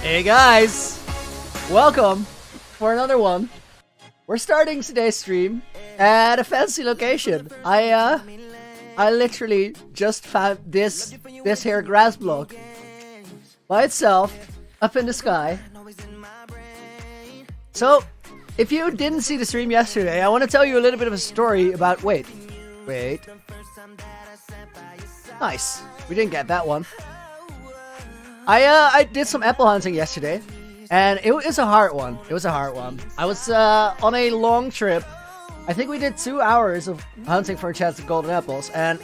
Hey guys! Welcome for another one. We're starting today's stream at a fancy location. I literally just found this here grass block by itself up in the sky. So, if you didn't see the stream yesterday, I want to tell you a little bit of a story about... Wait. Nice. We didn't get that one. I did some apple hunting yesterday, and it was a hard one. I was on a long trip. I think we did 2 hours of hunting for a chance of golden apples, and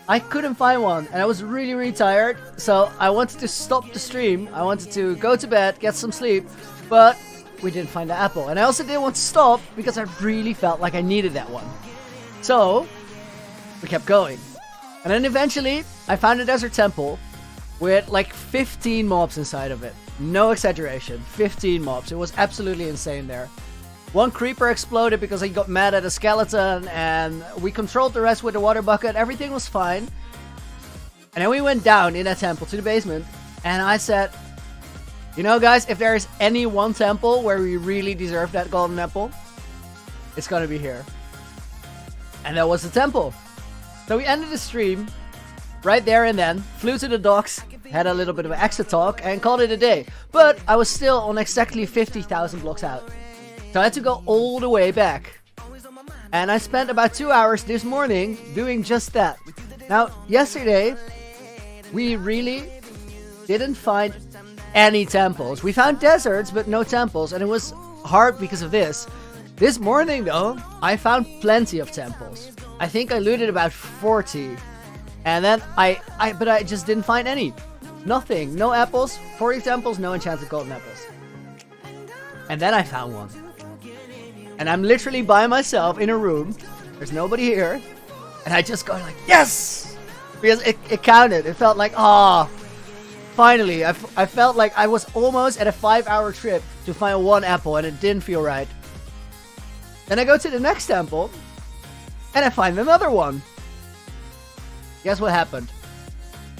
I couldn't find one, and I was really, really tired, so I wanted to stop the stream. I wanted to go to bed, get some sleep, but we didn't find the apple. And I also didn't want to stop, because I really felt like I needed that one. So, we kept going. And then eventually, I found a desert temple with like 15 mobs inside of it. No exaggeration, 15 mobs. It was absolutely insane there. One creeper exploded because he got mad at a skeleton, and we controlled the rest with a water bucket. Everything was fine. And then we went down in that temple to the basement, and I said, you know guys, if there is any one temple where we really deserve that golden apple, it's gonna be here. And that was the temple. So we ended the stream right there and then, flew to the docks, had a little bit of an exit talk, and called it a day. But I was still on exactly 50,000 blocks out. So I had to go all the way back. And I spent about 2 hours this morning doing just that. Now, yesterday, we really didn't find any temples. We found deserts, but no temples, and it was hard because of this. This morning, though, I found plenty of temples. I think I looted about 40. And then but I just didn't find any. Nothing. No apples. 40 temples, no enchanted golden apples. And then I found one. And I'm literally by myself in a room. There's nobody here. And I just go like, yes! Because it counted. It felt like, finally. I felt like I was almost at a 5-hour trip to find one apple, and it didn't feel right. Then I go to the next temple, and I find another one. Guess what happened?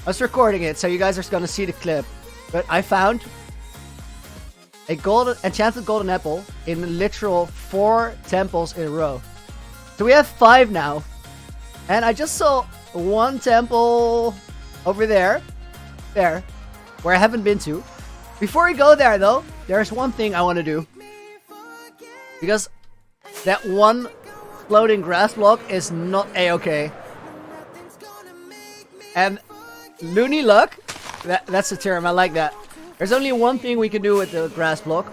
I was recording it, so you guys are gonna see the clip. But I found a enchanted golden apple in literal 4 temples in a row. So we have 5 now. And I just saw one temple over there. There. Where I haven't been to. Before we go there, though, there's one thing I want to do. Because that one floating grass block is not a-okay. And loony luck, that's the term, I like that. There's only one thing we can do with the grass block.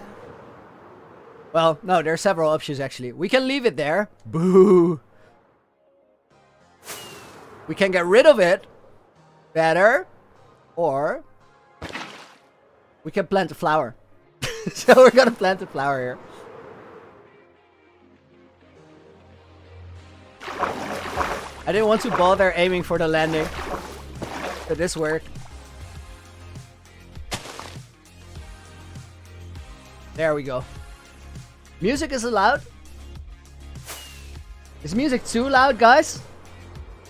Well, no, there are several options actually. We can leave it there. Boo! We can get rid of it. Better. Or we can plant a flower. So we're gonna plant a flower here. I didn't want to bother aiming for the landing. But this worked. There we go. Music is allowed. Is music too loud, guys?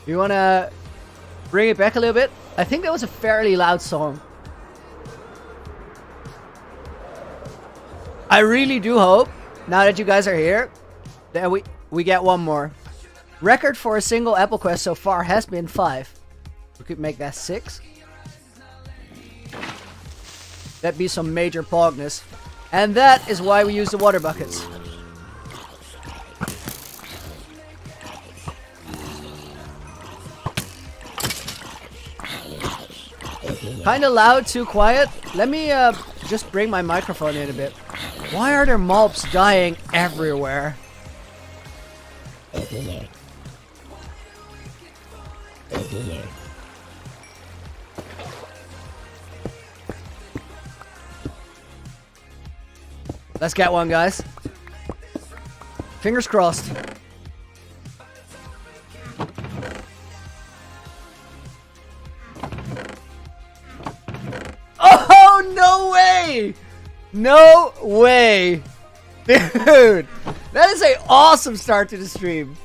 You wanna bring it back a little bit? I think that was a fairly loud song. I really do hope, now that you guys are here, that we get one more. Record for a single apple quest so far has been 5. We could make that 6. That'd be some major pogness. And that is why we use the water buckets. Kinda loud, too quiet. Let me just bring my microphone in a bit. Why are there mobs dying everywhere? Let's get one, guys. Fingers crossed. Oh, no way! No way! Dude, that is an awesome start to the stream.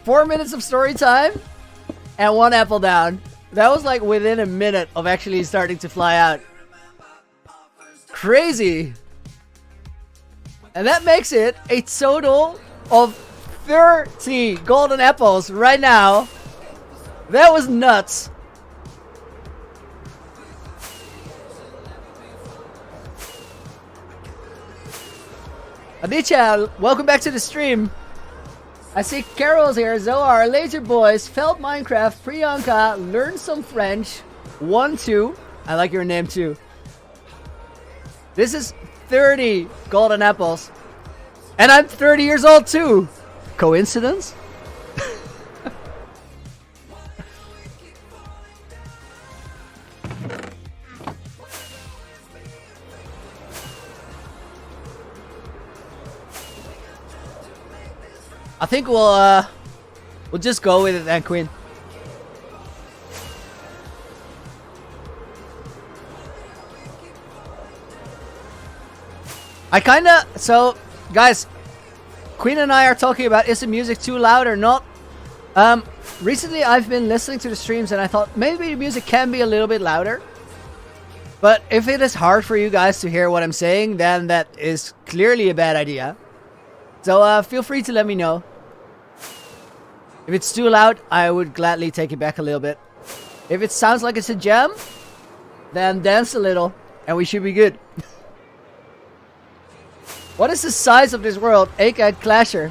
4 minutes of story time and 1 apple down. That was like within a minute of actually starting to fly out. crazy. And that makes it a total of 30 golden apples right now. That was nuts. Aditya, welcome back to the stream. I see Carol's here, Zohar, Laser Boys, Felt Minecraft, Priyanka, Learn Some French, 1-2. I like your name too. This is 30 golden apples. And I'm 30 years old too. Coincidence? I think we'll just go with it then, Queen. So guys, Queen and I are talking about, is the music too loud or not? Recently I've been listening to the streams and I thought maybe the music can be a little bit louder. But if it is hard for you guys to hear what I'm saying, then that is clearly a bad idea. So feel free to let me know. If it's too loud, I would gladly take it back a little bit. If it sounds like it's a jam, then dance a little and we should be good. What is the size of this world? ACAD Clasher.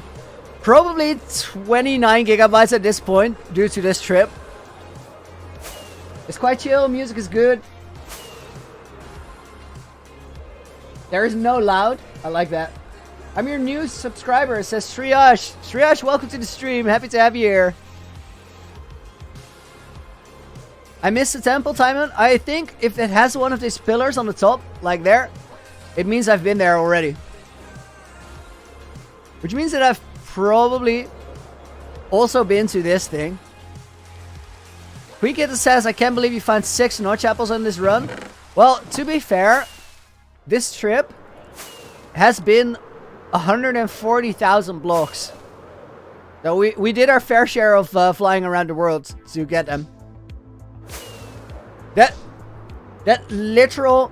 Probably 29 gigabytes at this point due to this trip. It's quite chill, music is good. There is no loud. I like that. I'm your new subscriber, says Shriyash. Shriyash, welcome to the stream. Happy to have you here. I missed the temple, Timon. I think if it has one of these pillars on the top, like there, it means I've been there already. Which means that I've probably also been to this thing. Quickhitter says, I can't believe you found 6 notch apples on this run. Well, to be fair, this trip has been 140,000 blocks. So we did our fair share of flying around the world to get them. That literal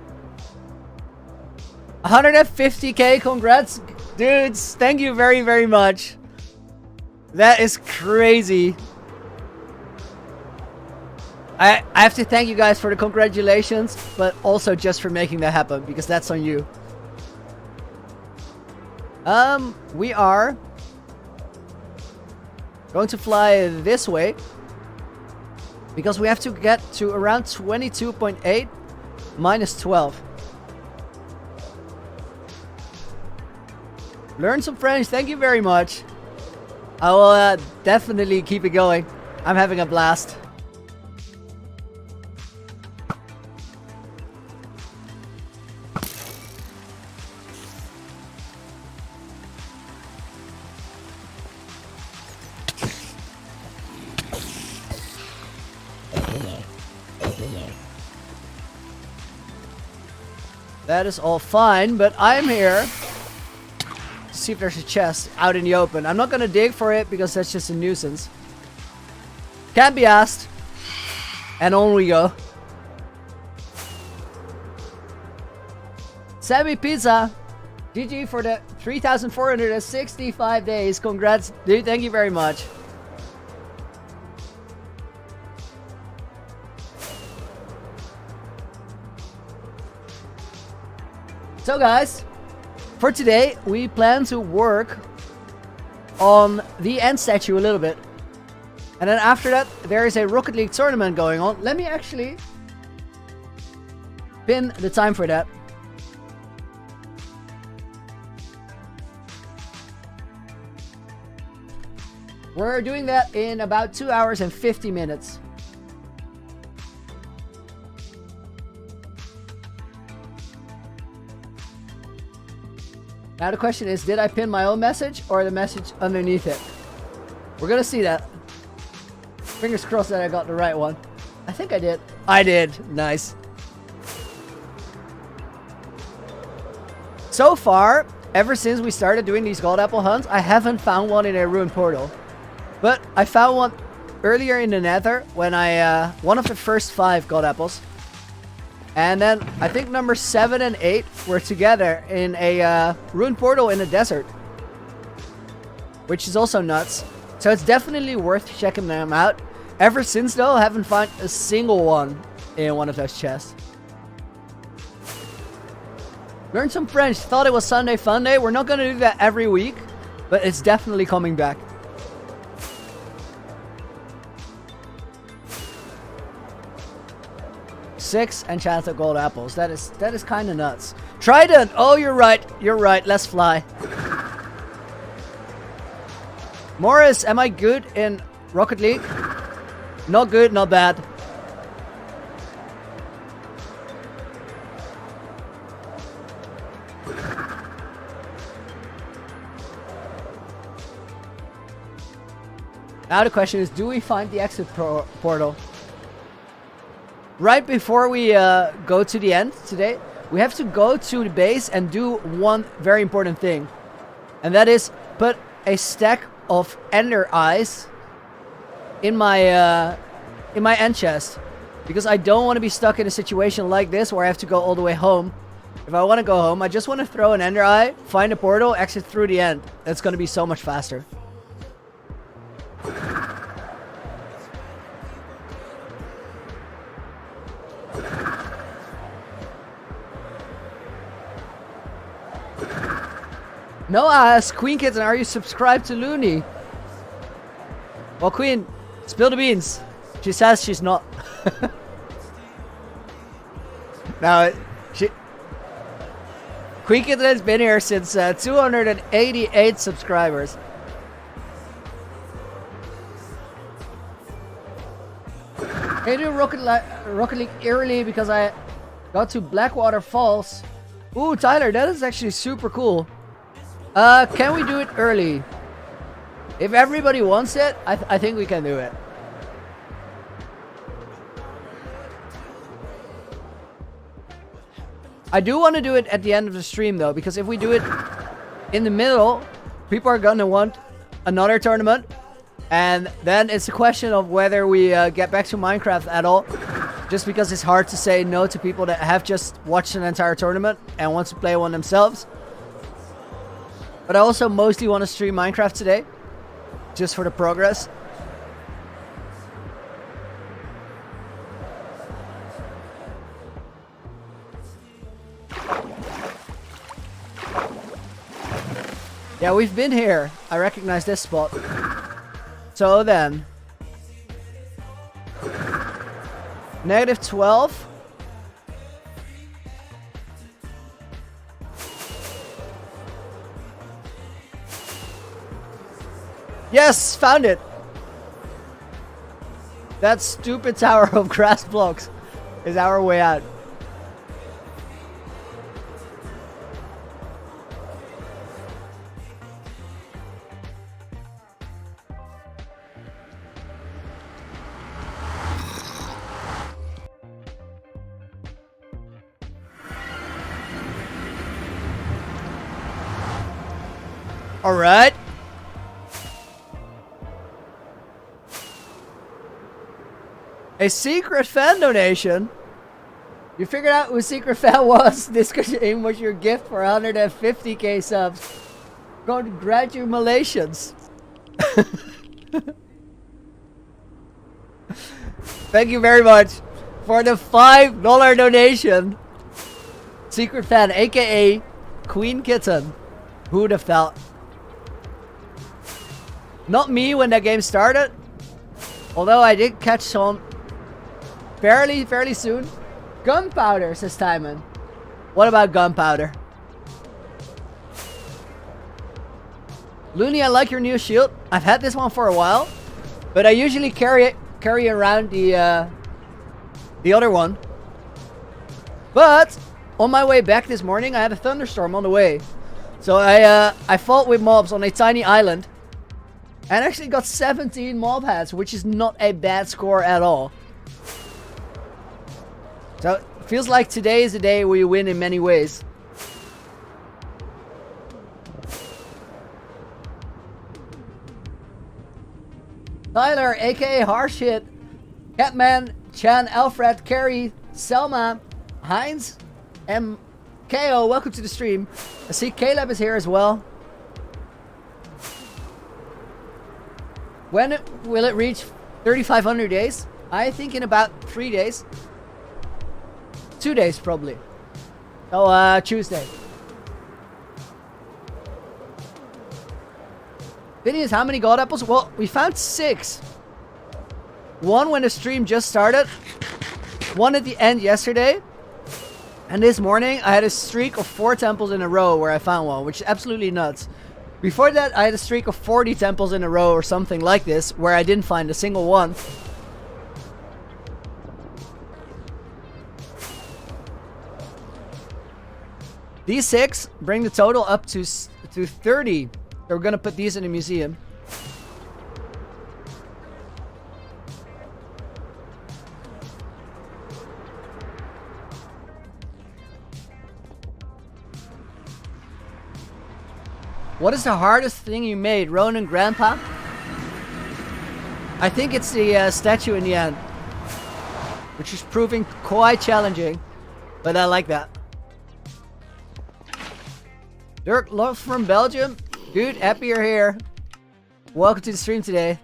150k, congrats, dudes. Thank you very, very much. That is crazy. I have to thank you guys for the congratulations, but also just for making that happen, because that's on you. We are going to fly this way because we have to get to around 22.8 minus 12. Learn some French. Thank you very much. I will definitely keep it going. I'm having a blast. That is all fine, but I'm here to see if there's a chest out in the open. I'm not gonna dig for it because that's just a nuisance. Can't be asked. And on we go. Sammy Pizza, GG for the 3,465 days. Congrats, dude. Thank you very much. So guys, for today we plan to work on the end statue a little bit. And then after that there is a Rocket League tournament going on. Let me actually pin the time for that. We're doing that in about 2 hours and 50 minutes. Now the question is, did I pin my own message or the message underneath it? We're gonna see that. Fingers crossed that I got the right one. I think I did. I did. Nice. So far, ever since we started doing these gold apple hunts, I haven't found one in a ruined portal. But I found one earlier in the Nether when I, one of the first 5 gold apples. And then I think number 7 and 8 were together in a ruined portal in the desert, which is also nuts. So it's definitely worth checking them out. Ever since though, I haven't found a single one in one of those chests. Learned some French. Thought it was Sunday Fun Day. We're not gonna do that every week, but it's definitely coming back. Six enchanted gold apples. That is kind of nuts. Trident. Oh, you're right. You're right. Let's fly. Morris, am I good in Rocket League? Not good, not bad. Now the question is, do we find the exit portal? Right before we go to the end today, we have to go to the base and do one very important thing. And that is put a stack of ender eyes in my end chest. Because I don't want to be stuck in a situation like this where I have to go all the way home. If I want to go home, I just want to throw an ender eye, find a portal, exit through the end. That's going to be so much faster. No, Queen Kitten, are you subscribed to Looney? Well, Queen, spill the beans. She says she's not. Now, Queen Kitten has been here since 288 subscribers. I do Rocket League early because I got to Blackwater Falls. Ooh, Tyler, that is actually super cool. Can we do it early? If everybody wants it, I think we can do it. I do want to do it at the end of the stream though, because if we do it in the middle, people are gonna want another tournament. And then it's a question of whether we get back to Minecraft at all. Just because it's hard to say no to people that have just watched an entire tournament and want to play one themselves. But I also mostly want to stream Minecraft today, just for the progress. Yeah, we've been here. I recognize this spot. So then, -12. Yes, found it. That stupid tower of grass blocks is our way out. All right. A secret fan donation? You figured out who secret fan was? This was your gift for 150k subs. Congratulations. Thank you very much for the $5 donation. Secret fan, aka Queen Kitten. Who'd have thought? Not me when that game started. Although I did catch some fairly soon. Gunpowder, says Timon. What about gunpowder? Looney, I like your new shield. I've had this one for a while, but I usually carry around the other one. But on my way back this morning, I had a thunderstorm on the way, so I fought with mobs on a tiny island, and actually got 17 mob heads, which is not a bad score at all. So it feels like today is the day we win in many ways. Tyler, aka Harsh Hit, Catman, Chan, Alfred, Carrie, Selma, Heinz MKO, welcome to the stream. I see Caleb is here as well. When will it reach 3,500 days? I think in about 3 days. 2 days probably. So Tuesday. Phineas, how many gold apples? Well, we found 6. 1 when the stream just started. 1 at the end yesterday. And this morning I had a streak of 4 temples in a row where I found one, which is absolutely nuts. Before that I had a streak of 40 temples in a row or something like this where I didn't find a single one. These 6 bring the total up to 30. So we're gonna put these in a museum. What is the hardest thing you made, Ronan Grandpa? I think it's the statue in the end, which is proving quite challenging, but I like that. Dirk Love from Belgium. Dude, happy you're here. Welcome to the stream today.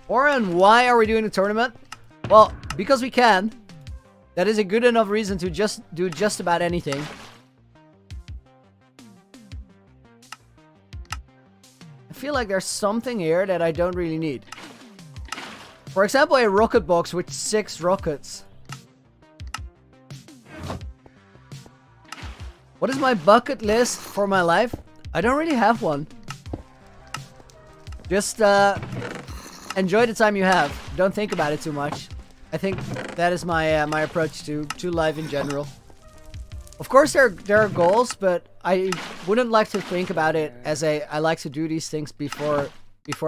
Oren, why are we doing the tournament? Well, because we can. That is a good enough reason to just do just about anything. I feel like there's something here that I don't really need. For example, a rocket box with 6 rockets. What is my bucket list for my life? I don't really have one. Just enjoy the time you have. Don't think about it too much. I think that is my my approach to life in general. Of course there are goals, but I wouldn't like to think about it as I like to do these things before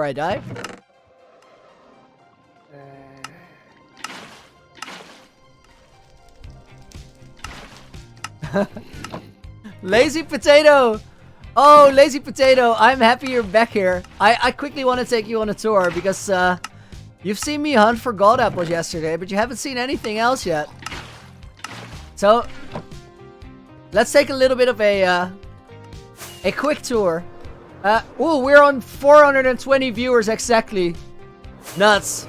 I die. Lazy Potato! Oh, Lazy Potato, I'm happy you're back here. I quickly want to take you on a tour because you've seen me hunt for gold apples yesterday, but you haven't seen anything else yet. So, let's take a little bit of a quick tour. Oh, we're on 420 viewers exactly. Nuts.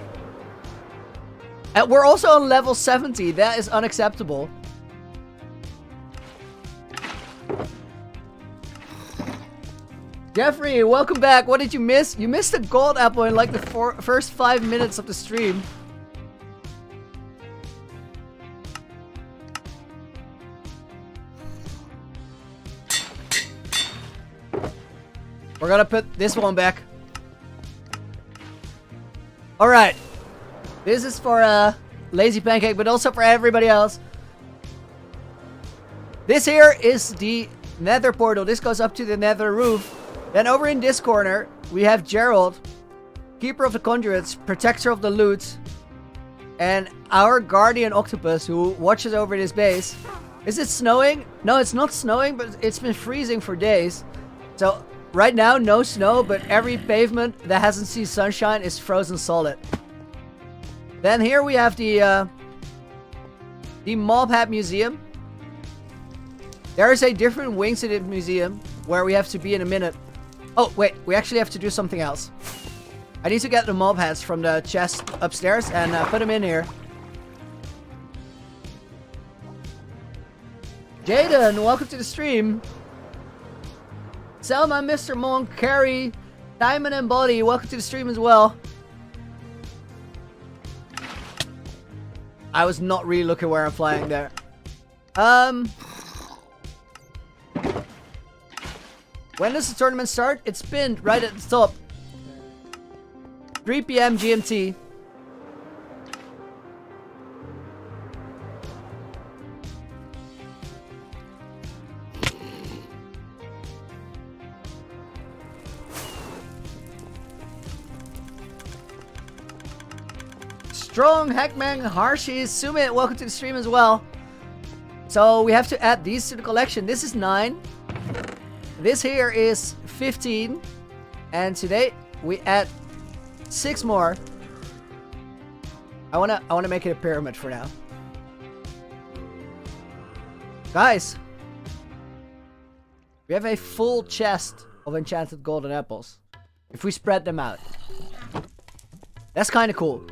And we're also on level 70. That is unacceptable. Jeffrey, welcome back. What did you miss? You missed a gold apple in like the first 5 minutes of the stream. We're gonna put this one back. Alright. This is for Lazy Pancake, but also for everybody else. This here is the Nether portal. This goes up to the Nether roof. Then over in this corner, we have Gerald, Keeper of the Conduits, Protector of the Loot, and our Guardian Octopus who watches over this base. Is it snowing? No, it's not snowing, but it's been freezing for days. So right now, no snow, but every pavement that hasn't seen sunshine is frozen solid. Then here we have the Mob Hat Museum. There is a different wing to the museum where we have to be in a minute. Oh, wait, we actually have to do something else. I need to get the mob hats from the chest upstairs and put them in here. Jaden, welcome to the stream. Selma, Mr. Monk, Carrie, Diamond and Body, welcome to the stream as well. I was not really looking where I'm flying there. When does the tournament start? It's pinned right at the top. 3 PM GMT. Strong, Hackman, Harshy, Sumit, welcome to the stream as well. So we have to add these to the collection. This is 9. This here is 15. And today we add 6 more. I wanna make it a pyramid for now. Guys, we have a full chest of enchanted golden apples. If we spread them out. That's kind of cool.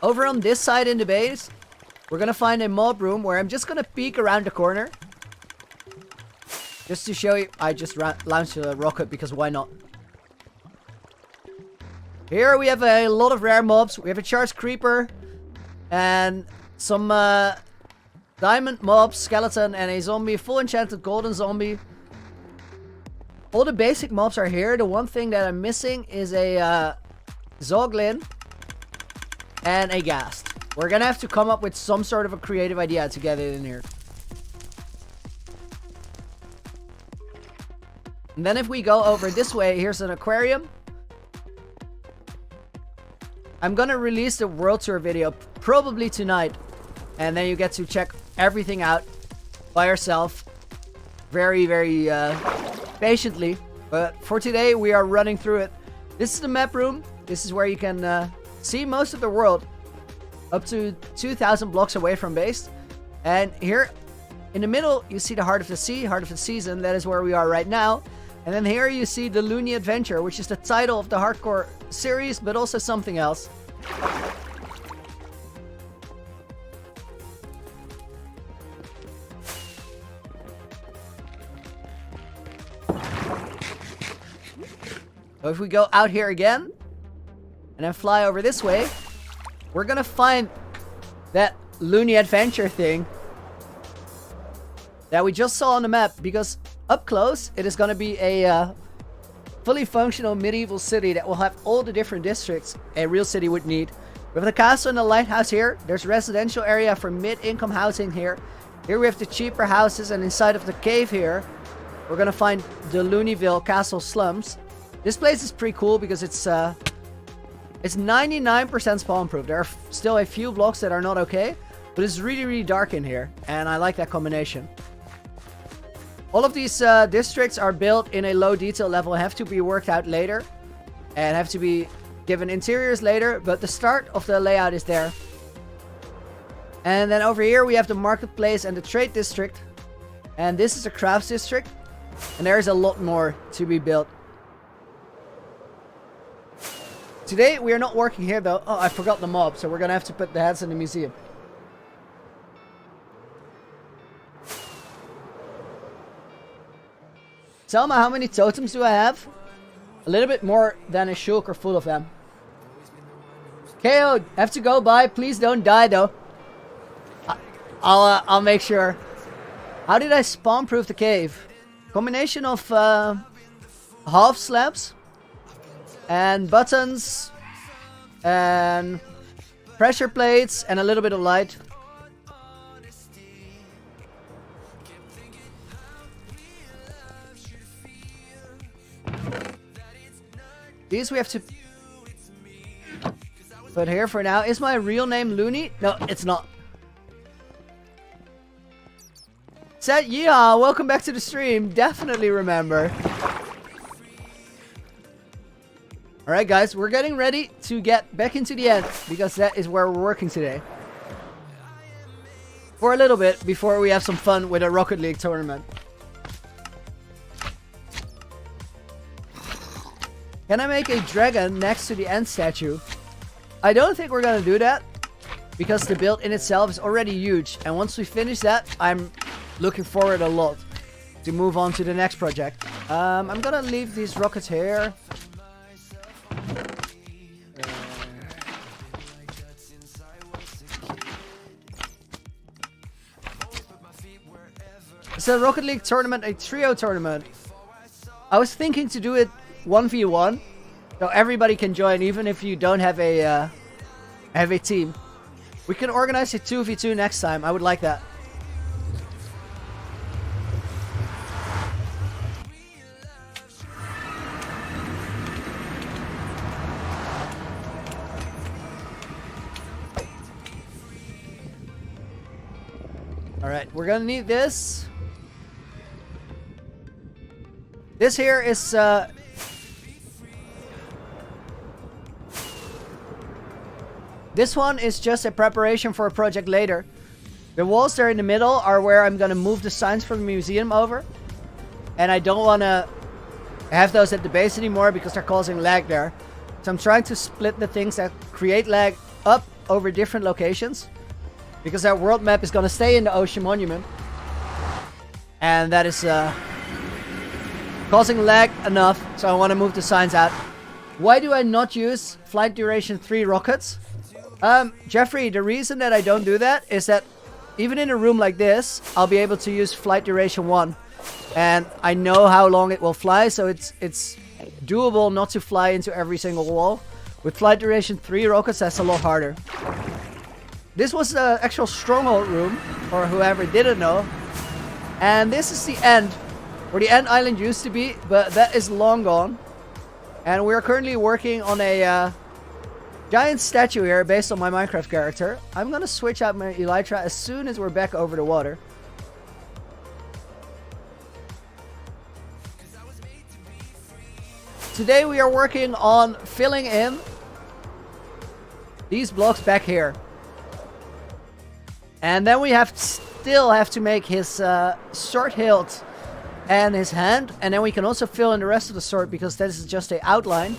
Over on this side in the base, we're gonna find a mob room where I'm just gonna peek around the corner. Just to show you, I just launched a rocket because why not? Here we have a lot of rare mobs. We have a charged creeper and some diamond mobs, skeleton, and a zombie, full enchanted golden zombie. All the basic mobs are here. The one thing that I'm missing is a zoglin and a ghast. We're gonna have to come up with some sort of a creative idea to get it in here. And then if we go over this way, here's an aquarium. I'm gonna release the world tour video probably tonight. And then you get to check everything out by yourself. Very, very patiently. But for today, we are running through it. This is the map room. This is where you can see most of the world. Up to 2,000 blocks away from base. And here in the middle, you see the Heart of the Sea, Heart of the Season. That is where we are right now. And then here you see the Looney Adventure, which is the title of the hardcore series, but also something else. So if we go out here again, and then fly over this way, we're gonna find that Looney Adventure thing that we just saw on the map, because up close, it is gonna be a fully functional medieval city that will have all the different districts a real city would need. We have the castle and the lighthouse here. There's residential area for mid-income housing here. Here we have the cheaper houses, and inside of the cave here, we're gonna find the Looneyville Castle slums. This place is pretty cool because it's 99% spawn proof. There are still a few blocks that are not okay, but it's really, really dark in here, and I like that combination. All of these districts are built in a low detail level, have to be worked out later, and have to be given interiors later, but the start of the layout is there. And then over here we have the marketplace and the trade district, and this is the crafts district, and there is a lot more to be built. Today we are not working here though. Oh, I forgot the mob, so we're gonna have to put the heads in the museum. Selma, how many totems do I have? A little bit more than a shulker full of them. KO, have to go, bye. Please don't die though. I'll make sure. How did I spawn proof the cave? Combination of half slabs and buttons and pressure plates and a little bit of light. These we have to put here for now. Is my real name Looney? No, it's not. Said, yeah, welcome back to the stream. Definitely remember. Alright guys, we're getting ready to get back into the end, because that is where we're working today. For a little bit, before we have some fun with a Rocket League tournament. Can I make a dragon next to the end statue? I don't think we're gonna do that, because the build in itself is already huge, and once we finish that, I'm looking forward a lot to move on to the next project. I'm gonna leave these rockets here. It's a Rocket League tournament, a trio tournament. I was thinking to do it 1v1, so everybody can join, even if you don't have a team. We can organize a 2v2 next time. I would like that. Alright, we're gonna need this. This here is This one is just a preparation for a project later. The walls there in the middle are where I'm gonna move the signs from the museum over. And I don't wanna have those at the base anymore because they're causing lag there. So I'm trying to split the things that create lag up over different locations. Because that world map is gonna stay in the Ocean Monument. And that is causing lag enough, so I want to move the signs out. Why do I not use flight duration 3 rockets? Jeffrey, the reason that I don't do that is that even in a room like this, I'll be able to use flight duration 1. And I know how long it will fly, so it's doable not to fly into every single wall. With flight duration 3 rockets, that's a lot harder. This was the actual stronghold room, for whoever didn't know. And this is the end, where the end island used to be, but that is long gone. And we're currently working on a giant statue here based on my Minecraft character. I'm gonna switch out my elytra as soon as we're back over the water. Today we are working on filling in these blocks back here. And then we still have to make his sword hilt and his hand, and then we can also fill in the rest of the sword because this is just an outline.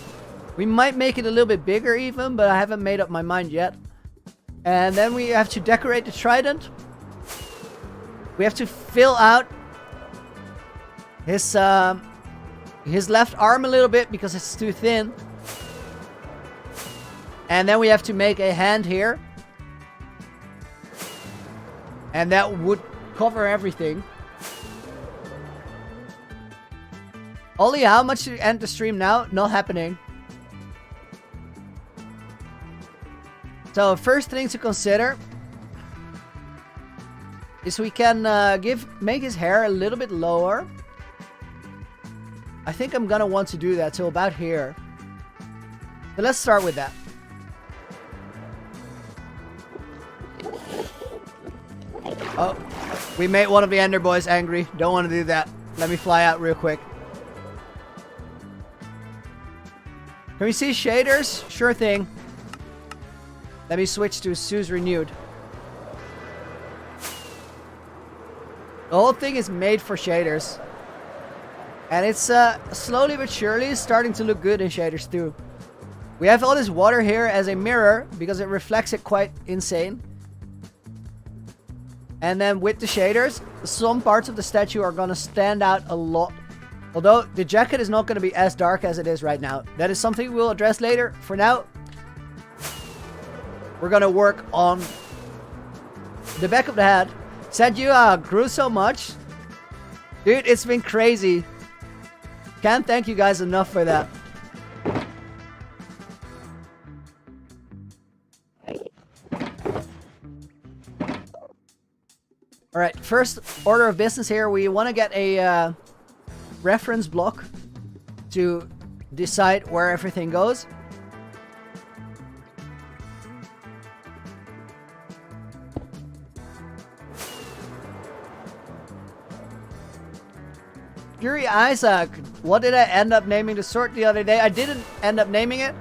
We might make it a little bit bigger even, but I haven't made up my mind yet. And then we have to decorate the trident. We have to fill out his left arm a little bit because it's too thin. And then we have to make a hand here. And that would cover everything. Ollie, how much to end the stream now? Not happening. So first thing to consider is we can make his hair a little bit lower. I think I'm gonna want to do that to about here. So let's start with that. Oh, we made one of the Ender boys angry. Don't want to do that. Let me fly out real quick. Can we see shaders? Sure thing. Let me switch to Sue's Renewed. The whole thing is made for shaders. And it's slowly but surely starting to look good in shaders too. We have all this water here as a mirror because it reflects it quite insane. And then with the shaders, some parts of the statue are gonna stand out a lot. Although the jacket is not gonna be as dark as it is right now. That is something we'll address later. For now, we're gonna work on the back of the head. Said you grew so much. Dude, it's been crazy. Can't thank you guys enough for that. Alright, first order of business here. We want to get a reference block to decide where everything goes. Fury Isaac, what did I end up naming the sword the other day? I didn't end up naming it.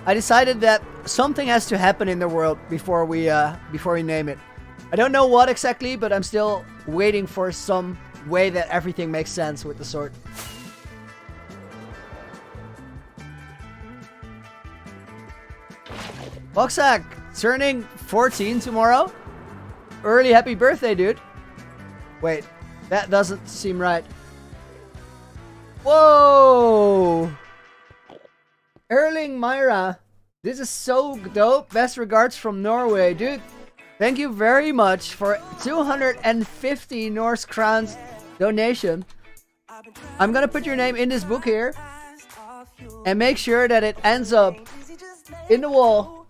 I decided that something has to happen in the world before we name it. I don't know what exactly, but I'm still waiting for some way that everything makes sense with the sword. Boxac, turning 14 tomorrow? Early happy birthday, dude. Wait, that doesn't seem right. Whoa! Erling Myra, this is so dope. Best regards from Norway, dude. Thank you very much for 250 Norse crowns donation. I'm gonna put your name in this book here and make sure that it ends up in the wall.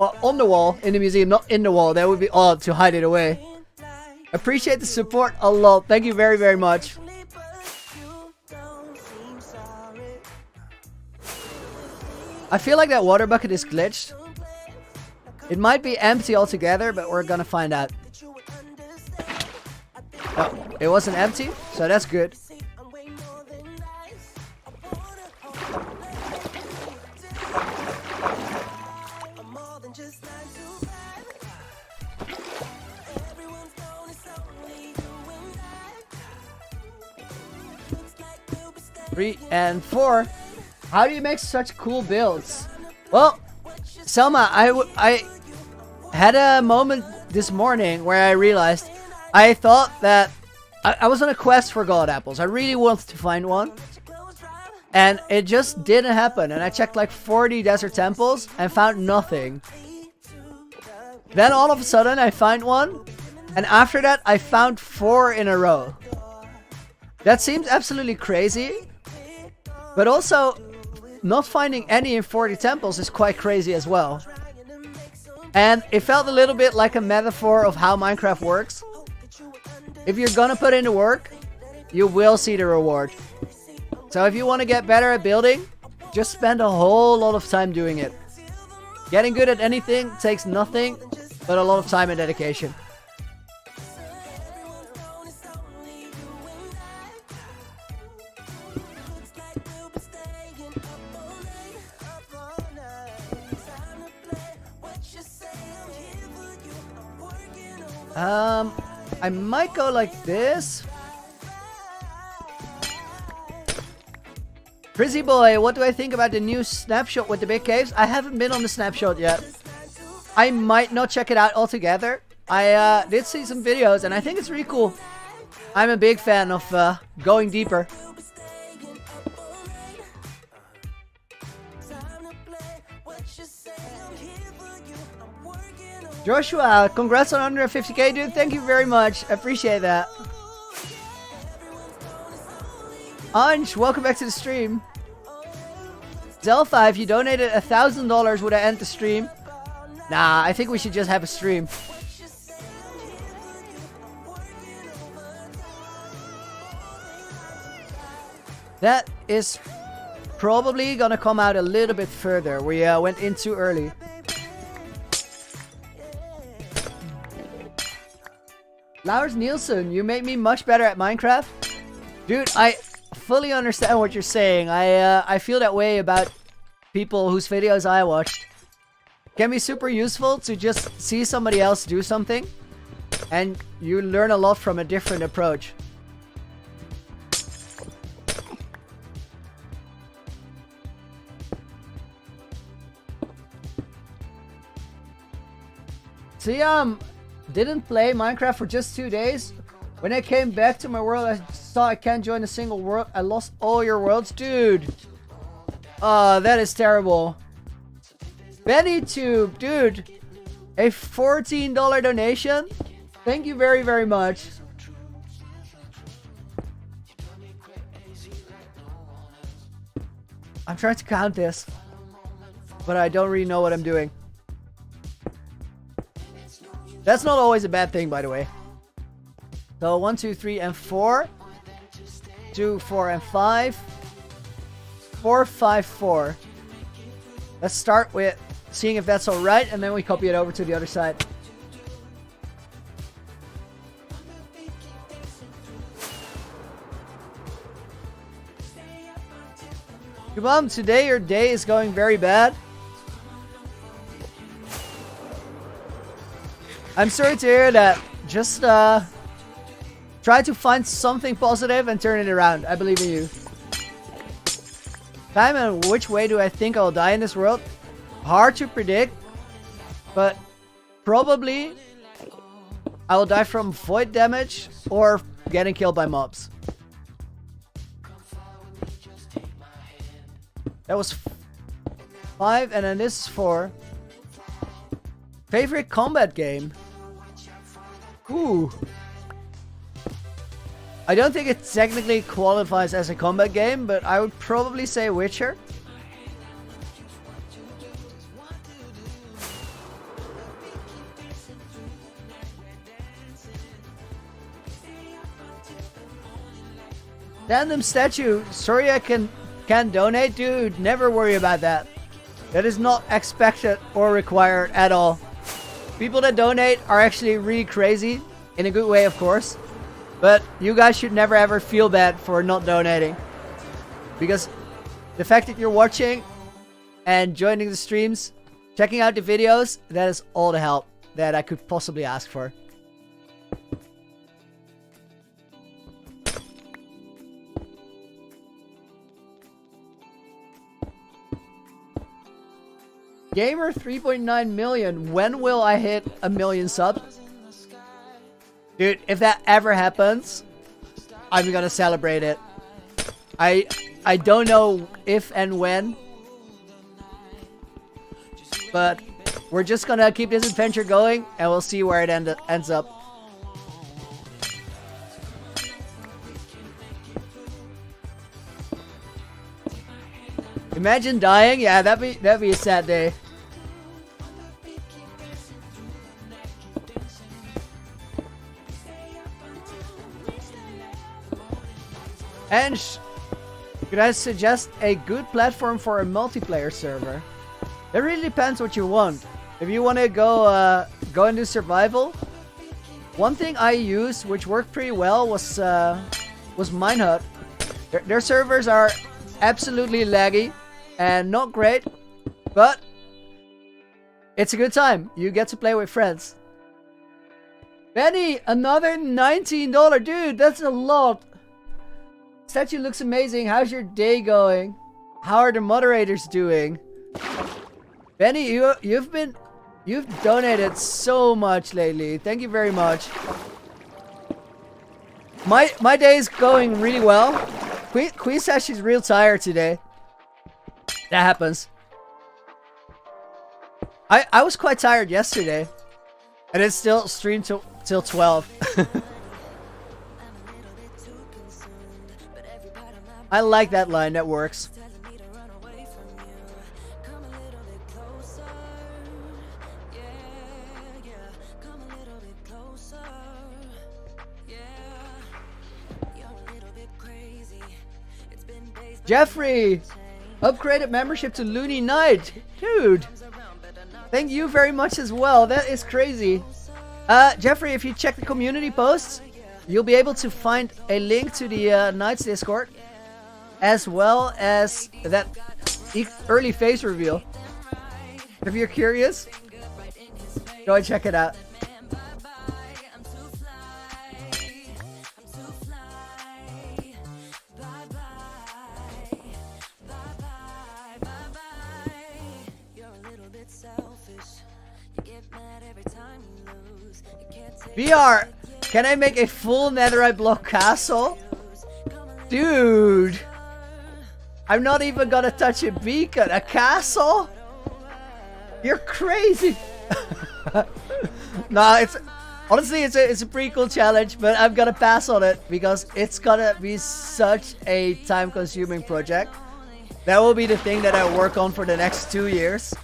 Well, on the wall in the museum, not in the wall. That would be odd to hide it away. Appreciate the support a lot. Thank you very, very much. I feel like that water bucket is glitched. It might be empty altogether, but we're gonna find out. Oh, it wasn't empty, so that's good. 3, and 4. How do you make such cool builds? Well, Selma, I had a moment this morning where I realized I thought that I was on a quest for gold apples. I really wanted to find one. And it just didn't happen. And I checked like 40 desert temples and found nothing. Then all of a sudden I find one. And after that I found 4 in a row. That seems absolutely crazy. But also, not finding any in 40 temples is quite crazy as well. And it felt a little bit like a metaphor of how Minecraft works. If you're gonna put in the work, you will see the reward. So if you want to get better at building, just spend a whole lot of time doing it. Getting good at anything takes nothing but a lot of time and dedication. I might go like this. Frizzy boy, what do I think about the new snapshot with the big caves? I haven't been on the snapshot yet. I might not check it out altogether. I did see some videos and I think it's really cool. I'm a big fan of going deeper. Joshua, congrats on 150k, dude. Thank you very much. I appreciate that. Anj, welcome back to the stream. Zelfa, if you donated $1,000, would I end the stream? Nah, I think we should just have a stream. That is probably gonna come out a little bit further. We went in too early. Lars Nielsen, you made me much better at Minecraft. Dude, I fully understand what you're saying. I feel that way about people whose videos I watched. It can be super useful to just see somebody else do something. And you learn a lot from a different approach. See, didn't play Minecraft for just 2 days. When I came back to my world, I saw I can't join a single world. I lost all your worlds, dude. Oh, that is terrible. BennyTube, dude. A $14 donation. Thank you very, very much. I'm trying to count this, but I don't really know what I'm doing. That's not always a bad thing, by the way. So 1, 2, 3, and 4. 2, 4, and 5. 4, 5, 4. Let's start with seeing if that's alright, and then we copy it over to the other side. Kabam, today your day is going very bad. I'm sorry to hear that. Just try to find something positive and turn it around. I believe in you. Time and which way do I think I'll die in this world? Hard to predict, but probably I will die from void damage or getting killed by mobs. That was 5, and then this is 4. Favorite combat game? Ooh. I don't think it technically qualifies as a combat game, but I would probably say Witcher. Random statue. Sorry I can't donate, dude. Never worry about that. That is not expected or required at all. People that donate are actually really crazy. In a good way, of course. But you guys should never ever feel bad for not donating. Because the fact that you're watching and joining the streams, checking out the videos, that is all the help that I could possibly ask for. Gamer 3.9 million. When will I hit 1 million subs? Dude, if that ever happens, I'm gonna celebrate it. I don't know if and when, but we're just gonna keep this adventure going and we'll see where it ends up. Imagine dying. Yeah, that'd be a sad day. And could I suggest a good platform for a multiplayer server? It really depends what you want. If you want to go into survival, one thing I used which worked pretty well was Minehut. Their servers are absolutely laggy and not great, but it's a good time. You get to play with friends. Benny, another $19, dude. That's a lot. Statue looks amazing. How's your day going? How are the moderators doing? Benny, you've donated so much lately. Thank you very much. My day is going really well. Queen says she's real tired today. That happens. I was quite tired yesterday, and it's still streamed till 12. I like that line. That works. Jeffrey, upgraded membership to Looney Knight. Dude, thank you very much as well. That is crazy. Jeffrey, if you check the community posts, you'll be able to find a link to the Knights Discord, as well as that early face reveal. If you're curious, go and check it out. VR, can I make a full netherite block castle? Dude, I'm not even gonna touch a beacon. A castle? You're crazy. No, it's honestly it's a pretty cool challenge, but I'm gonna pass on it because it's gonna be such a time-consuming project. That will be the thing that I work on for the next 2 years.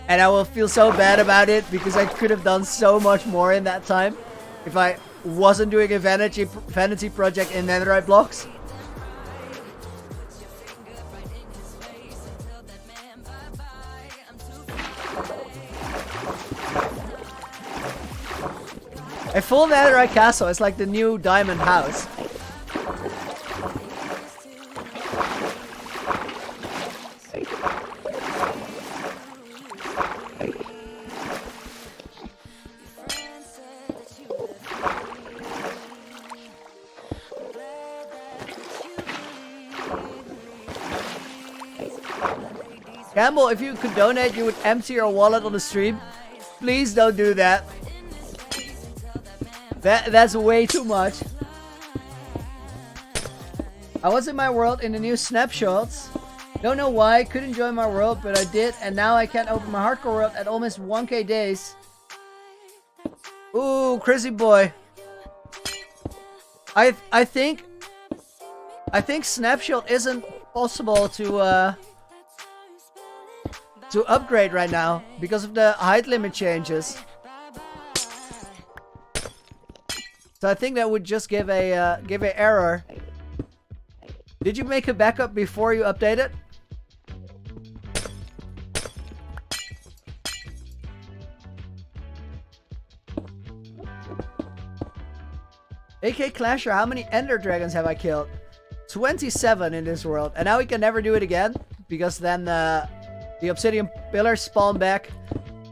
And I will feel so bad about it because I could have done so much more in that time if I wasn't doing a vanity project in netherite blocks. A full netherite castle is like the new diamond house. Campbell, if you could donate, you would empty your wallet on the stream. Please don't do that. That's way too much. I was in my world in the new snapshots. Don't know why, couldn't join my world, but I did, and now I can't open my hardcore world at almost 1k days. Ooh, crazy boy. I think snapshot isn't possible to upgrade right now because of the height limit changes. So I think that would just give a error. Did you make a backup before you update it? AK Clasher, how many Ender Dragons have I killed? 27 in this world, and now we can never do it again because then the Obsidian Pillars spawn back.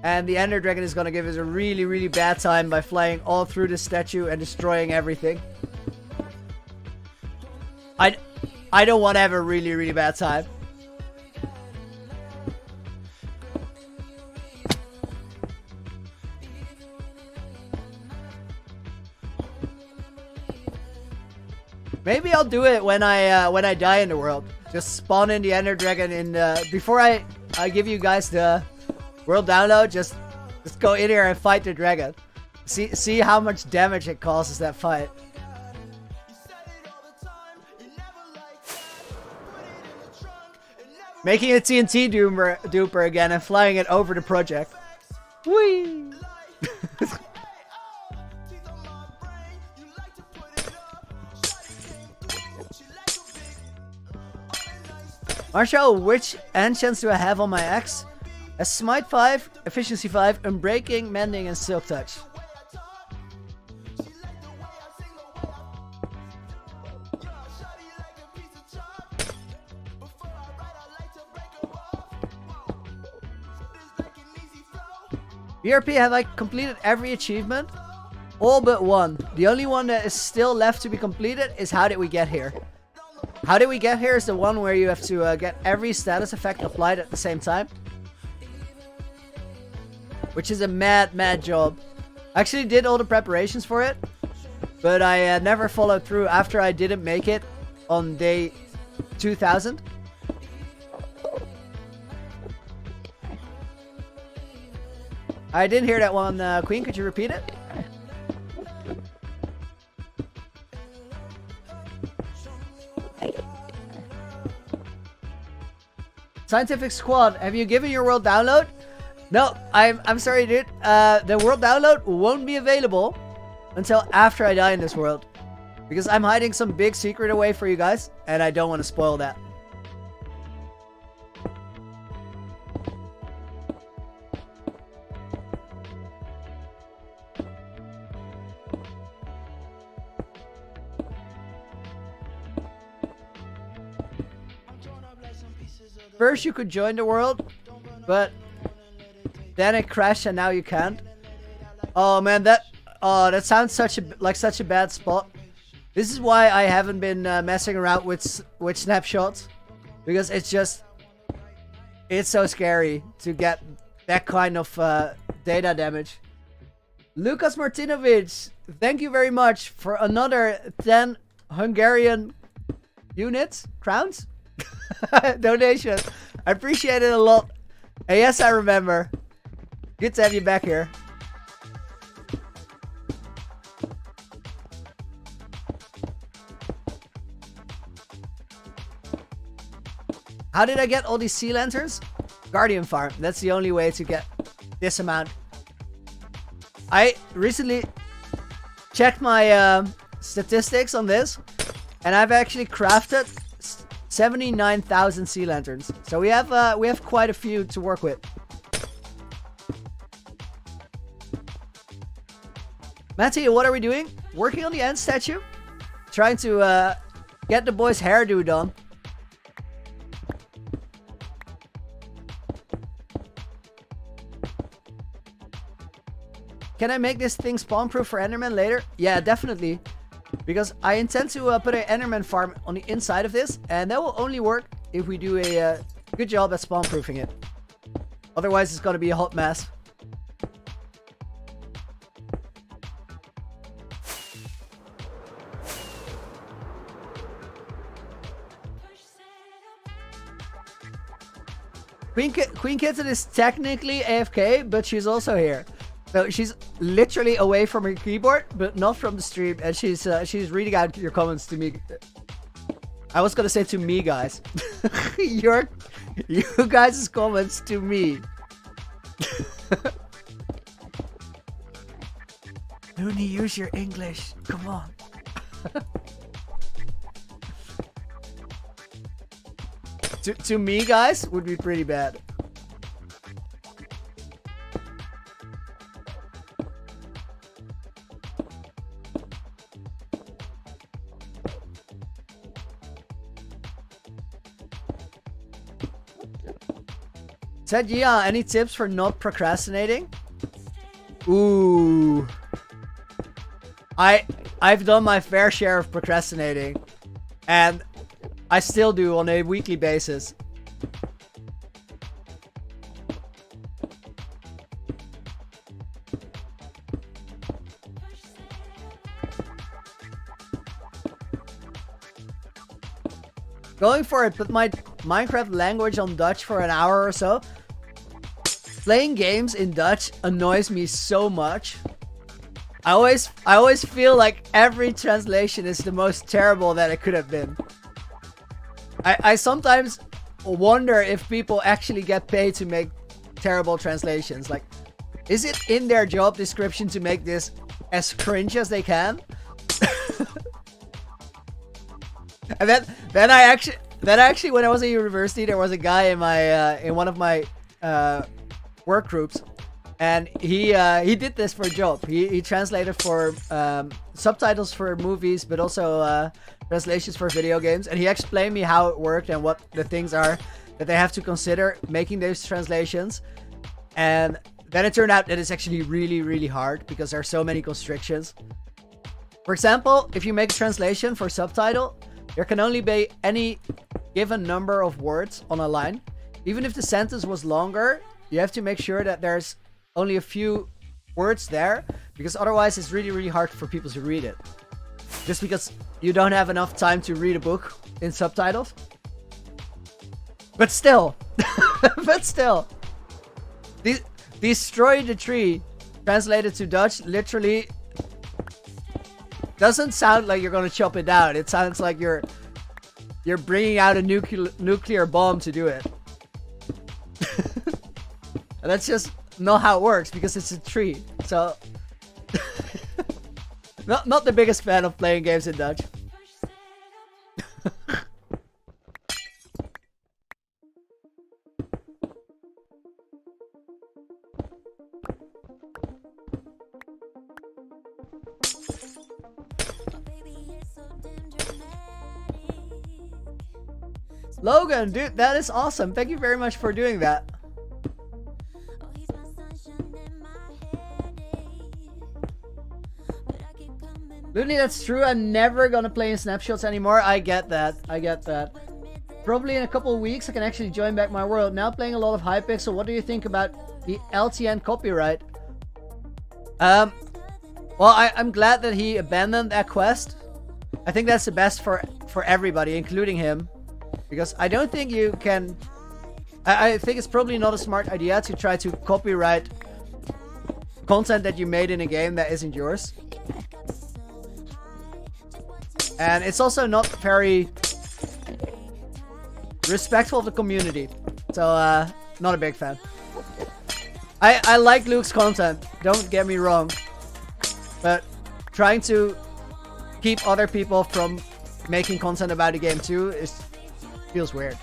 And the Ender Dragon is gonna give us a really, really bad time by flying all through the statue and destroying everything. I don't want to have a really, really bad time. Maybe I'll do it when I die in the world. Just spawn in the Ender Dragon in before I give you guys the world download. Just go in here and fight the dragon. See how much damage it causes that fight. Making a TNT duper again and flying it over the project. Whee! Marshall, which enchants do I have on my axe? A Smite 5, Efficiency 5, Unbreaking, Mending, and Silk Touch. BRP, have I completed every achievement? All but one. The only one that is still left to be completed is How Did We Get Here? How Did We Get Here is the one where you have to get every status effect applied at the same time. Which is a mad job. I actually did all the preparations for it, but I never followed through after I didn't make it on day 2000. I didn't hear that one, Queen. Could you repeat it? Scientific Squad, have you given your world download? No, I'm sorry, dude. The world download won't be available until after I die in this world, because I'm hiding some big secret away for you guys, and I don't want to spoil that. First you could join the world, but then it crashed and now you can't. Oh man, that sounds like such a bad spot. This is why I haven't been messing around with snapshots, because it's so scary to get that kind of data damage. Lucas Martinovic, thank you very much for another 10 Hungarian crowns donation. I appreciate it a lot. And yes, I remember. Good to have you back here. How did I get all these sea lanterns? Guardian Farm. That's the only way to get this amount. I recently checked my statistics on this, and I've actually crafted 79,000 sea lanterns. So we have quite a few to work with. Matty, what are we doing? Working on the end statue? Trying to get the boy's hairdo done. Can I make this thing spawn-proof for Enderman later? Yeah, definitely. Because I intend to put an Enderman farm on the inside of this, and that will only work if we do a good job at spawn-proofing it. Otherwise, it's going to be a hot mess. Queen Kitten is technically AFK, but she's also here. So she's literally away from her keyboard, but not from the stream, and she's reading out your comments to me. I was gonna say to me, guys. you guys' comments to me. Looney, use your English. Come on. to me, guys, would be pretty bad. Said yeah, any tips for not procrastinating? Ooh. I've done my fair share of procrastinating, and I still do on a weekly basis. going for it, put my Minecraft language on Dutch for an hour or so. Playing games in Dutch annoys me so much. I always feel like every translation is the most terrible that it could have been. I sometimes wonder if people actually get paid to make terrible translations. Like, is it in their job description to make this as cringe as they can? And then I actually when I was at university, there was a guy in my in one of my work groups, and he did this for a job. He translated for subtitles for movies, but also translations for video games, and he explained me how it worked and what the things are that they have to consider making those translations. And then it turned out that it's actually really, really hard because there are so many constrictions. For example, if you make a translation for subtitle, there can only be any given number of words on a line. Even if the sentence was longer, you have to make sure that there's only a few words there, because otherwise it's really, really hard for people to read it. Just because you don't have enough time to read a book in subtitles. But still, Destroy the Tree, translated to Dutch, literally doesn't sound like you're gonna chop it down. It sounds like you're bringing out a nuclear bomb to do it. And that's just not how it works, because it's a tree. So not the biggest fan of playing games in Dutch. Logan, dude, that is awesome. Thank you very much for doing that. Looney, that's true. I'm never gonna play in snapshots anymore. I get that. I get that. Probably in a couple of weeks, I can actually join back my world. Now playing a lot of Hypixel. What do you think about the LTN copyright? Well, I'm glad that he abandoned that quest. I think that's the best for everybody, including him. Because I don't think you can... I think it's probably not a smart idea to try to copyright content that you made in a game that isn't yours. And it's also not very respectful of the community. So, not a big fan. I like Luke's content, don't get me wrong. But trying to keep other people from making content about the game too feels weird.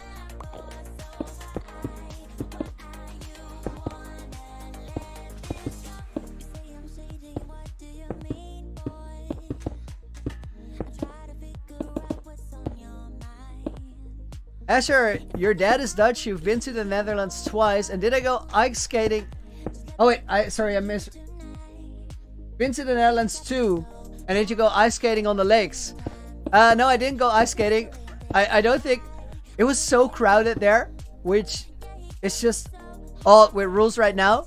Asher, your dad is Dutch. You've been to the Netherlands twice. And did I go ice skating? Oh wait, sorry, I missed. Been to the Netherlands too. And did you go ice skating on the lakes? No, I didn't go ice skating. I don't think... It was so crowded there, which is just all with rules right now.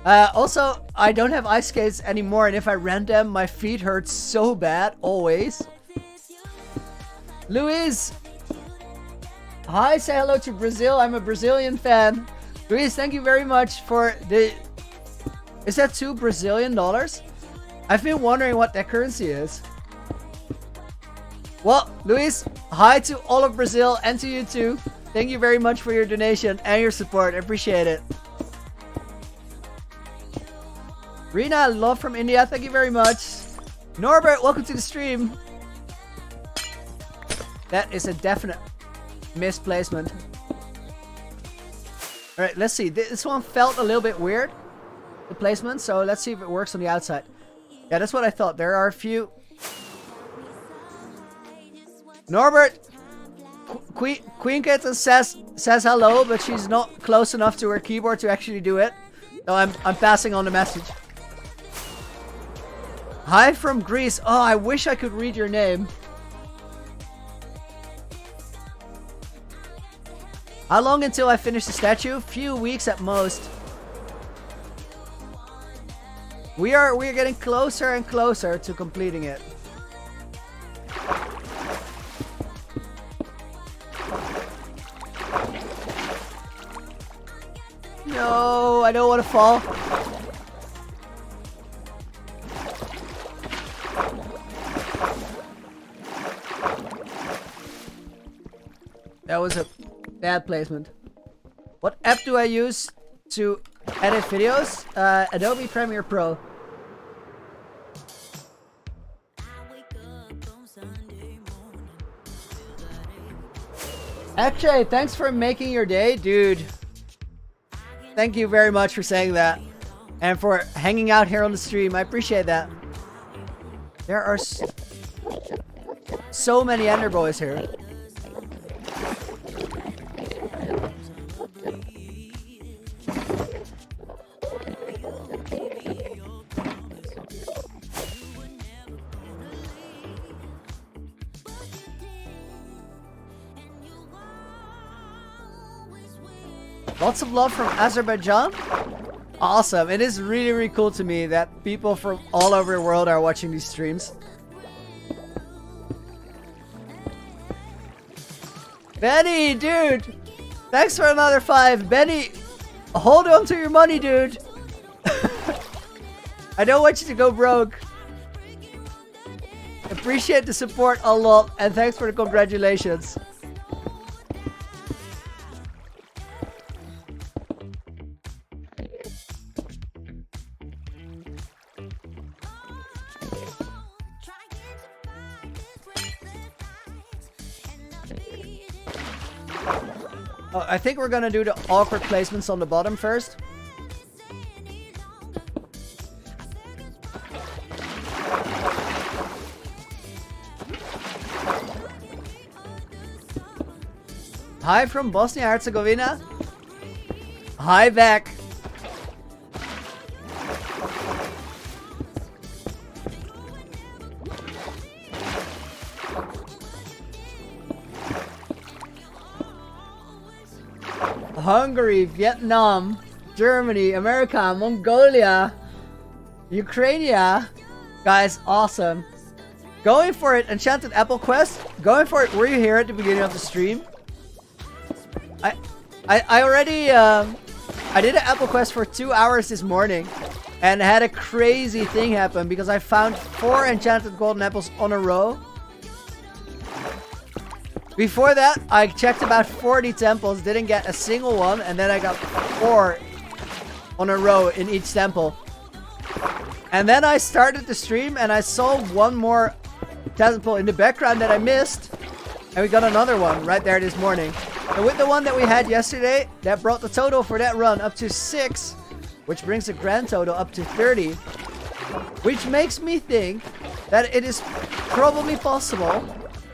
Also, I don't have ice skates anymore, and if I rent them, my feet hurt so bad, always. Luis! Hi, say hello to Brazil. I'm a Brazilian fan. Luis, thank you very much for the... Is that $2 Brazilian? I've been wondering what that currency is. Well, Luis, hi to all of Brazil and to you too. Thank you very much for your donation and your support. I appreciate it. Rina, love from India. Thank you very much. Norbert, welcome to the stream. That is a definite misplacement. Alright, let's see. This one felt a little bit weird, the placement, so let's see if it works on the outside. Yeah, that's what I thought. There are a few... Norbert! Queen Kitten says hello, but she's not close enough to her keyboard to actually do it. So I'm passing on the message. Hi from Greece. Oh, I wish I could read your name. How long until I finish the statue? Few weeks at most. We are getting closer and closer to completing it. No, I don't want to fall. That was a bad placement. What app do I use to edit videos? Adobe Premiere Pro. Actually, thanks for making your day, dude. Thank you very much for saying that. And for hanging out here on the stream. I appreciate that. There are so many Ender Boys here. Lots of love from Azerbaijan. Awesome. It is really, really cool to me that people from all over the world are watching these streams. Benny, dude. Thanks for another 5. Benny, hold on to your money, dude. I don't want you to go broke. Appreciate the support a lot. And thanks for the congratulations. Oh, I think we're gonna do the awkward placements on the bottom first. Hi from Bosnia-Herzegovina. Hi back. Hungary, Vietnam, Germany, America, Mongolia, Ukraine. Guys, awesome. Going for it, Enchanted Apple Quest. Going for it. Were you here at the beginning of the stream? I already I did an Apple Quest for 2 hours this morning and had a crazy thing happen because I found 4 enchanted golden apples on a row. Before that, I checked about 40 temples, didn't get a single one, and then I got 4 on a row in each temple. And then I started the stream and I saw one more temple in the background that I missed, and we got another one right there this morning. And with the one that we had yesterday, that brought the total for that run up to 6, which brings the grand total up to 30, which makes me think that it is probably possible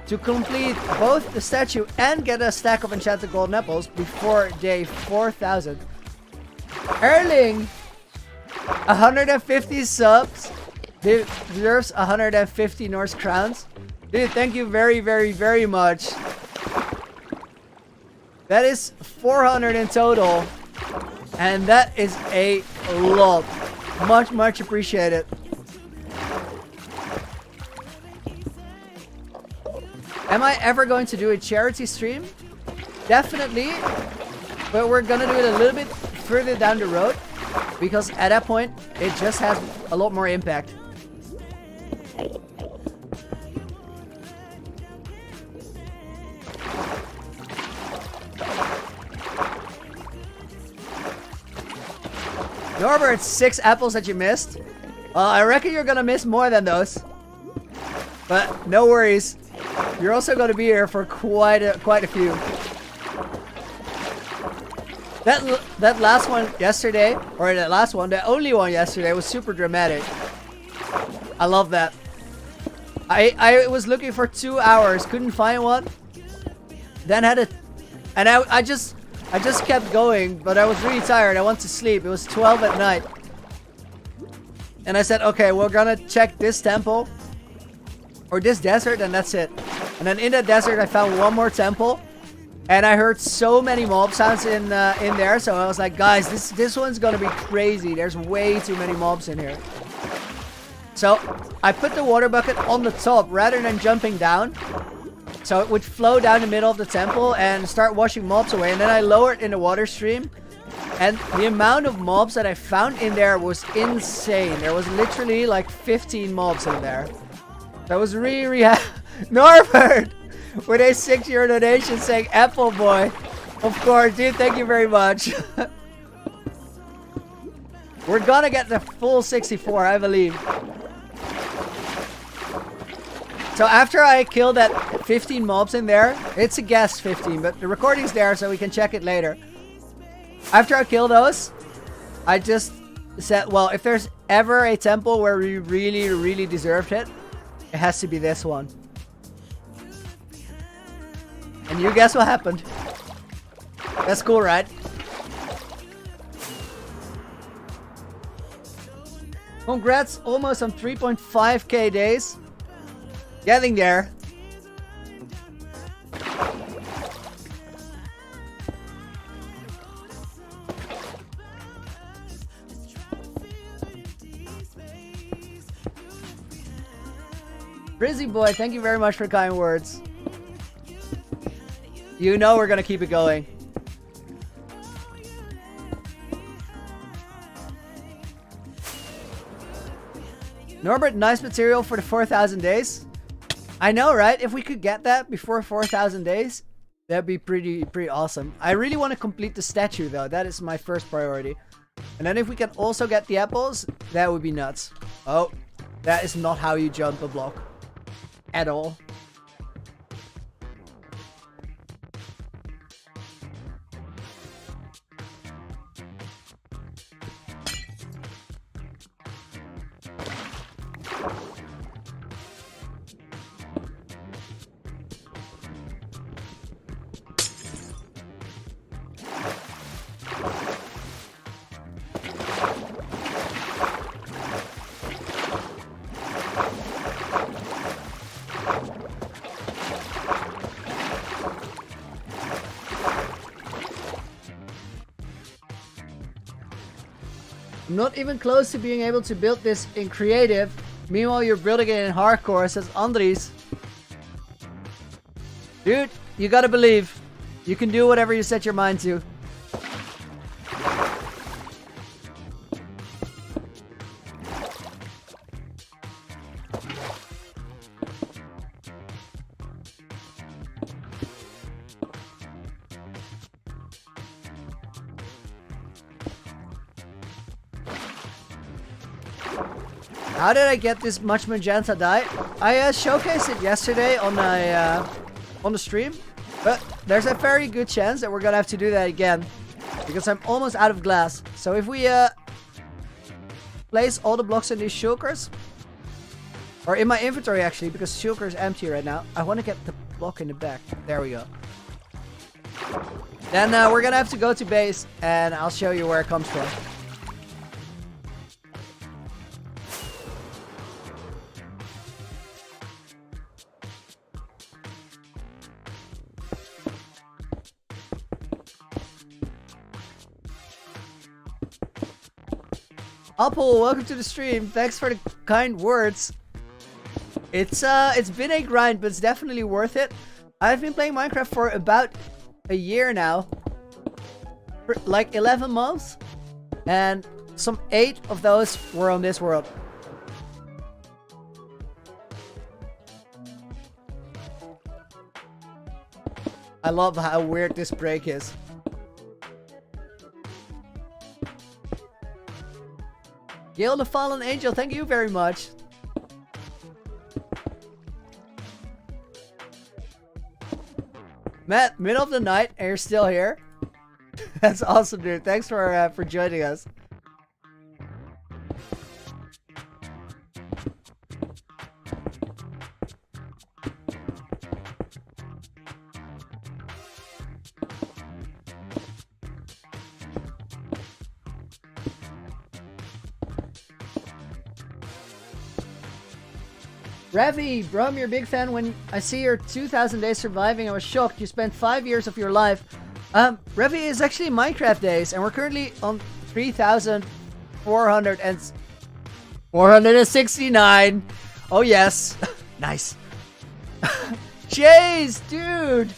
to complete both the statue and get a stack of enchanted golden apples before day 4000. Erling, 150 subs, deserves 150 Norse crowns. Dude, thank you very, very, very much. That is 400 in total, and that is a lot. Much, much appreciated. Am I ever going to do a charity stream? Definitely, but we're gonna do it a little bit further down the road because at that point it just has a lot more impact. Norbert, 6 apples that you missed. I reckon you're gonna miss more than those, but no worries. You're also going to be here for quite a few. That last one yesterday, or that last one, the only one yesterday, was super dramatic. I love that. I was looking for 2 hours, couldn't find one. Then had a, and I just kept going, but I was really tired. I went to sleep. It was 12 at night, and I said, okay, we're gonna check this temple or this desert, and that's it. And then in the desert, I found one more temple, and I heard so many mob sounds in there. So I was like, guys, this one's gonna be crazy. There's way too many mobs in here. So I put the water bucket on the top rather than jumping down, so it would flow down the middle of the temple and start washing mobs away. And then I lowered in the water stream And the amount of mobs that I found in there was insane. There was literally like 15 mobs in there. That was really Norbert with a €6 donation saying Apple Boy. Of course, dude, thank you very much. We're gonna get the full 64, I believe. So after I kill that 15 mobs in there, it's a guess 15, but the recording's there so we can check it later. After I kill those, I just said, well, if there's ever a temple where we really, really deserved it, it has to be this one. And you guess what happened? That's cool, right? Congrats, almost on 3.5k days. Getting there. Brizzy boy, thank you very much for kind words. You know we're gonna keep it going. Norbert, nice material for the 4,000 days. I know, right? If we could get that before 4,000 days, that'd be pretty awesome. I really want to complete the statue, though. That is my first priority. And then if we can also get the apples, that would be nuts. Oh, that is not how you jump a block. At all. I'm not even close to being able to build this in creative. Meanwhile, you're building it in hardcore, says Andries. Dude, you gotta believe. You can do whatever you set your mind to. How did I get this much magenta dye? I showcased it yesterday on the stream, but there's a very good chance that we're gonna have to do that again because I'm almost out of glass. So if we place all the blocks in these shulkers, or in my inventory actually, because shulker is empty right now, I want to get the block in the back. There we go. Then we're gonna have to go to base, and I'll show you where it comes from. Apple, welcome to the stream. Thanks for the kind words. It's been a grind, but it's definitely worth it. I've been playing Minecraft for about a year now. For like 11 months. And some 8 of those were on this world. I love how weird this break is. Gil the Fallen Angel, thank you very much. Matt, middle of the night and you're still here? That's awesome, dude. Thanks for joining us. Ravi, bro, you're a big fan. When I see your 2,000 days surviving, I was shocked. You spent 5 years of your life. Ravi is actually Minecraft days, and we're currently on 3,469. Oh, yes. Nice. Chase, dude.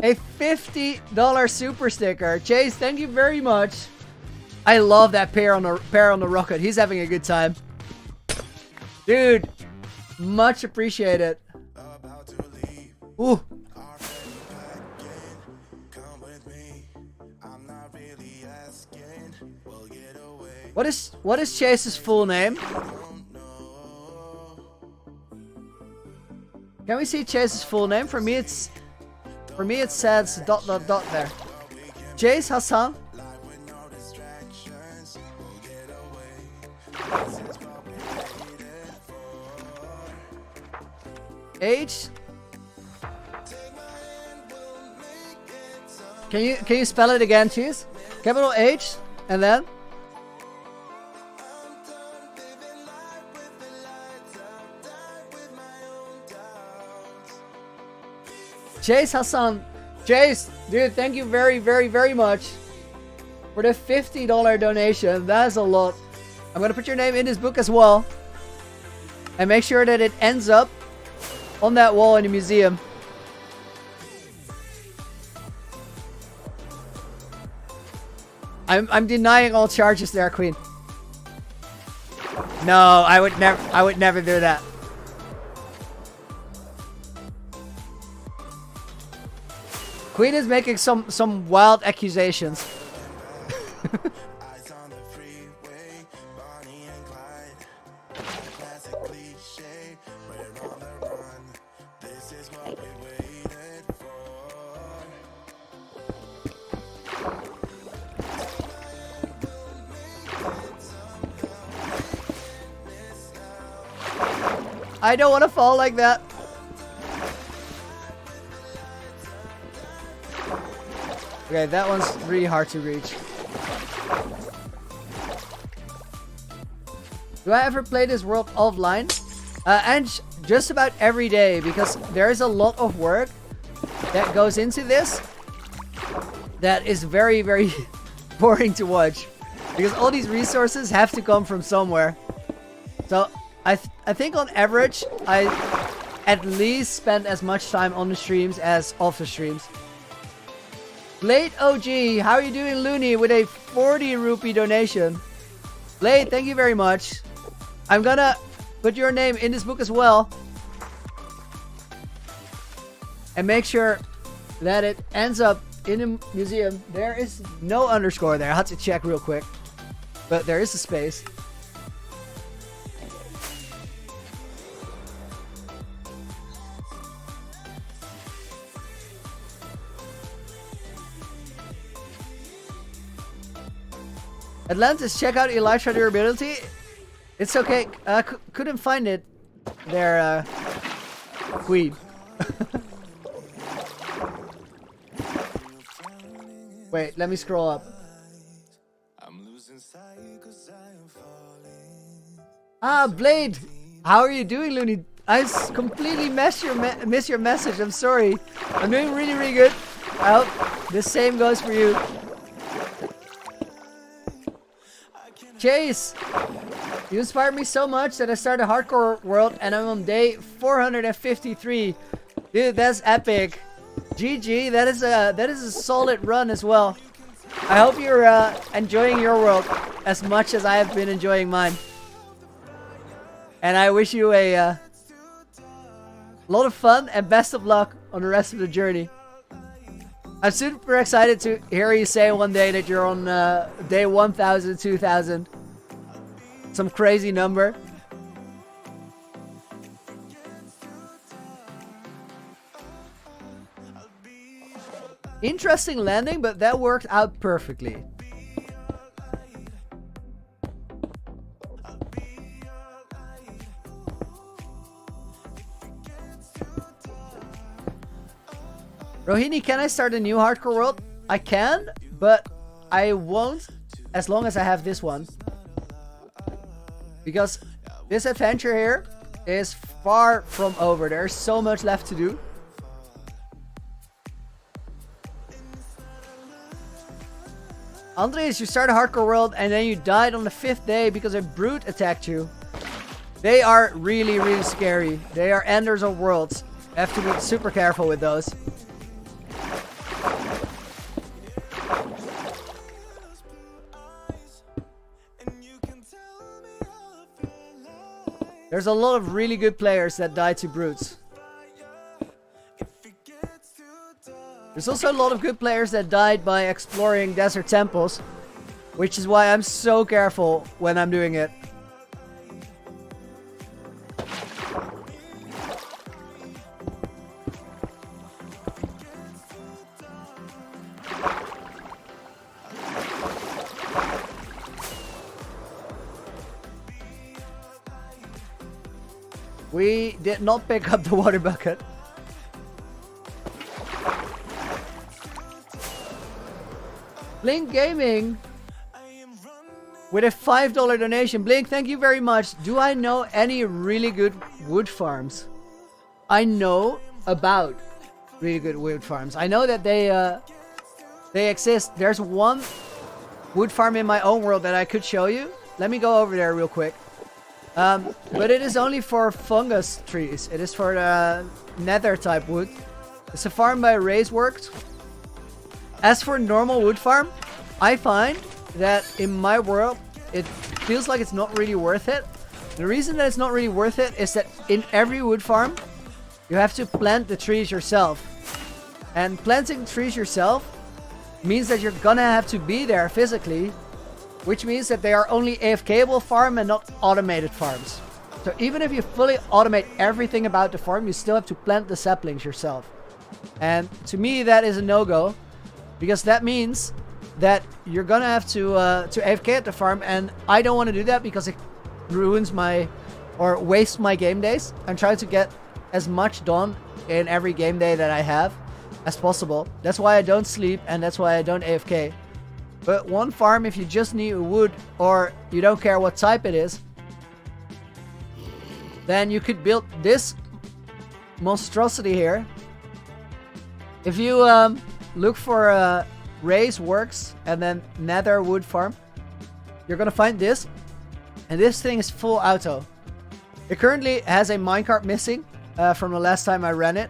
a $50 super sticker. Chase, thank you very much. I love that pair on the rocket. He's having a good time. Dude, much appreciated. Ooh. What is Chase's full name? Can we see Chase's full name? For me it says ... there. Chase Hassan. Age. Can you spell it again, Cheese? Capital H and then Chase Hassan. Chase, dude, thank you very, very, very much for the $50 donation. That is a lot. I'm gonna put your name in this book as well. And make sure that it ends up on that wall in the museum. I'm denying all charges there, Queen. No, I would never do that. Queen is making some wild accusations. I don't want to fall like that. Okay, that one's really hard to reach. Do I ever play this world offline? And just about every day, because there is a lot of work that goes into this that is very, very boring to watch. Because all these resources have to come from somewhere. So I think on average, I at least spend as much time on the streams as off the streams. Blade OG, how are you doing, Looney, with a 40 rupee donation? Blade, thank you very much. I'm gonna put your name in this book as well. And make sure that it ends up in a museum. There is no underscore there. I had to check real quick. But there is a space. Atlantis, check out Elytra durability. It's okay. Couldn't find it there, Queen. Wait, let me scroll up. Ah, Blade! How are you doing, Looney? I completely missed your message. I'm sorry. I'm doing really, really good. I hope the same goes for you. Chase! You inspired me so much that I started Hardcore World and I'm on day 453. Dude, that's epic. GG, that is a solid run as well. I hope you're enjoying your world as much as I have been enjoying mine. And I wish you a lot of fun and best of luck on the rest of the journey. I'm super excited to hear you say one day that you're on day 1000, 2000. Some crazy number. Interesting landing, but that worked out perfectly. Rohini, can I start a new hardcore world? I can, but I won't as long as I have this one. Because this adventure here is far from over. There's so much left to do. Andres, you started a hardcore world and then you died on the 5th day because a brute attacked you. They are really, really scary. They are enders of worlds. You have to be super careful with those. There's a lot of really good players that die to brutes. There's also a lot of good players that died by exploring desert temples, which is why I'm so careful when I'm doing it. We did not pick up the water bucket. Blink Gaming with a $5 donation. Blink, thank you very much. Do I know any really good wood farms? I know about really good wood farms. I know that they exist. There's one wood farm in my own world that I could show you. Let me go over there real quick. But it is only for fungus trees. It is for the nether type wood. It's a farm by Raceworks. As for normal wood farm, I find that in my world, it feels like it's not really worth it. The reason that it's not really worth it is that in every wood farm, you have to plant the trees yourself. And planting trees yourself means that you're gonna have to be there physically, which means that they are only AFKable farm and not automated farms. So even if you fully automate everything about the farm, you still have to plant the saplings yourself. And to me, that is a no-go, because that means that you're gonna have to AFK at the farm, and I don't want to do that because it ruins my, or wastes my game days. I'm trying to get as much done in every game day that I have as possible. That's why I don't sleep, and that's why I don't AFK. But one farm, if you just need wood, or you don't care what type it is, then you could build this monstrosity here. If you look for Raceworks and then Nether wood farm, you're gonna find this, and this thing is full auto. It currently has a minecart missing from the last time I ran it,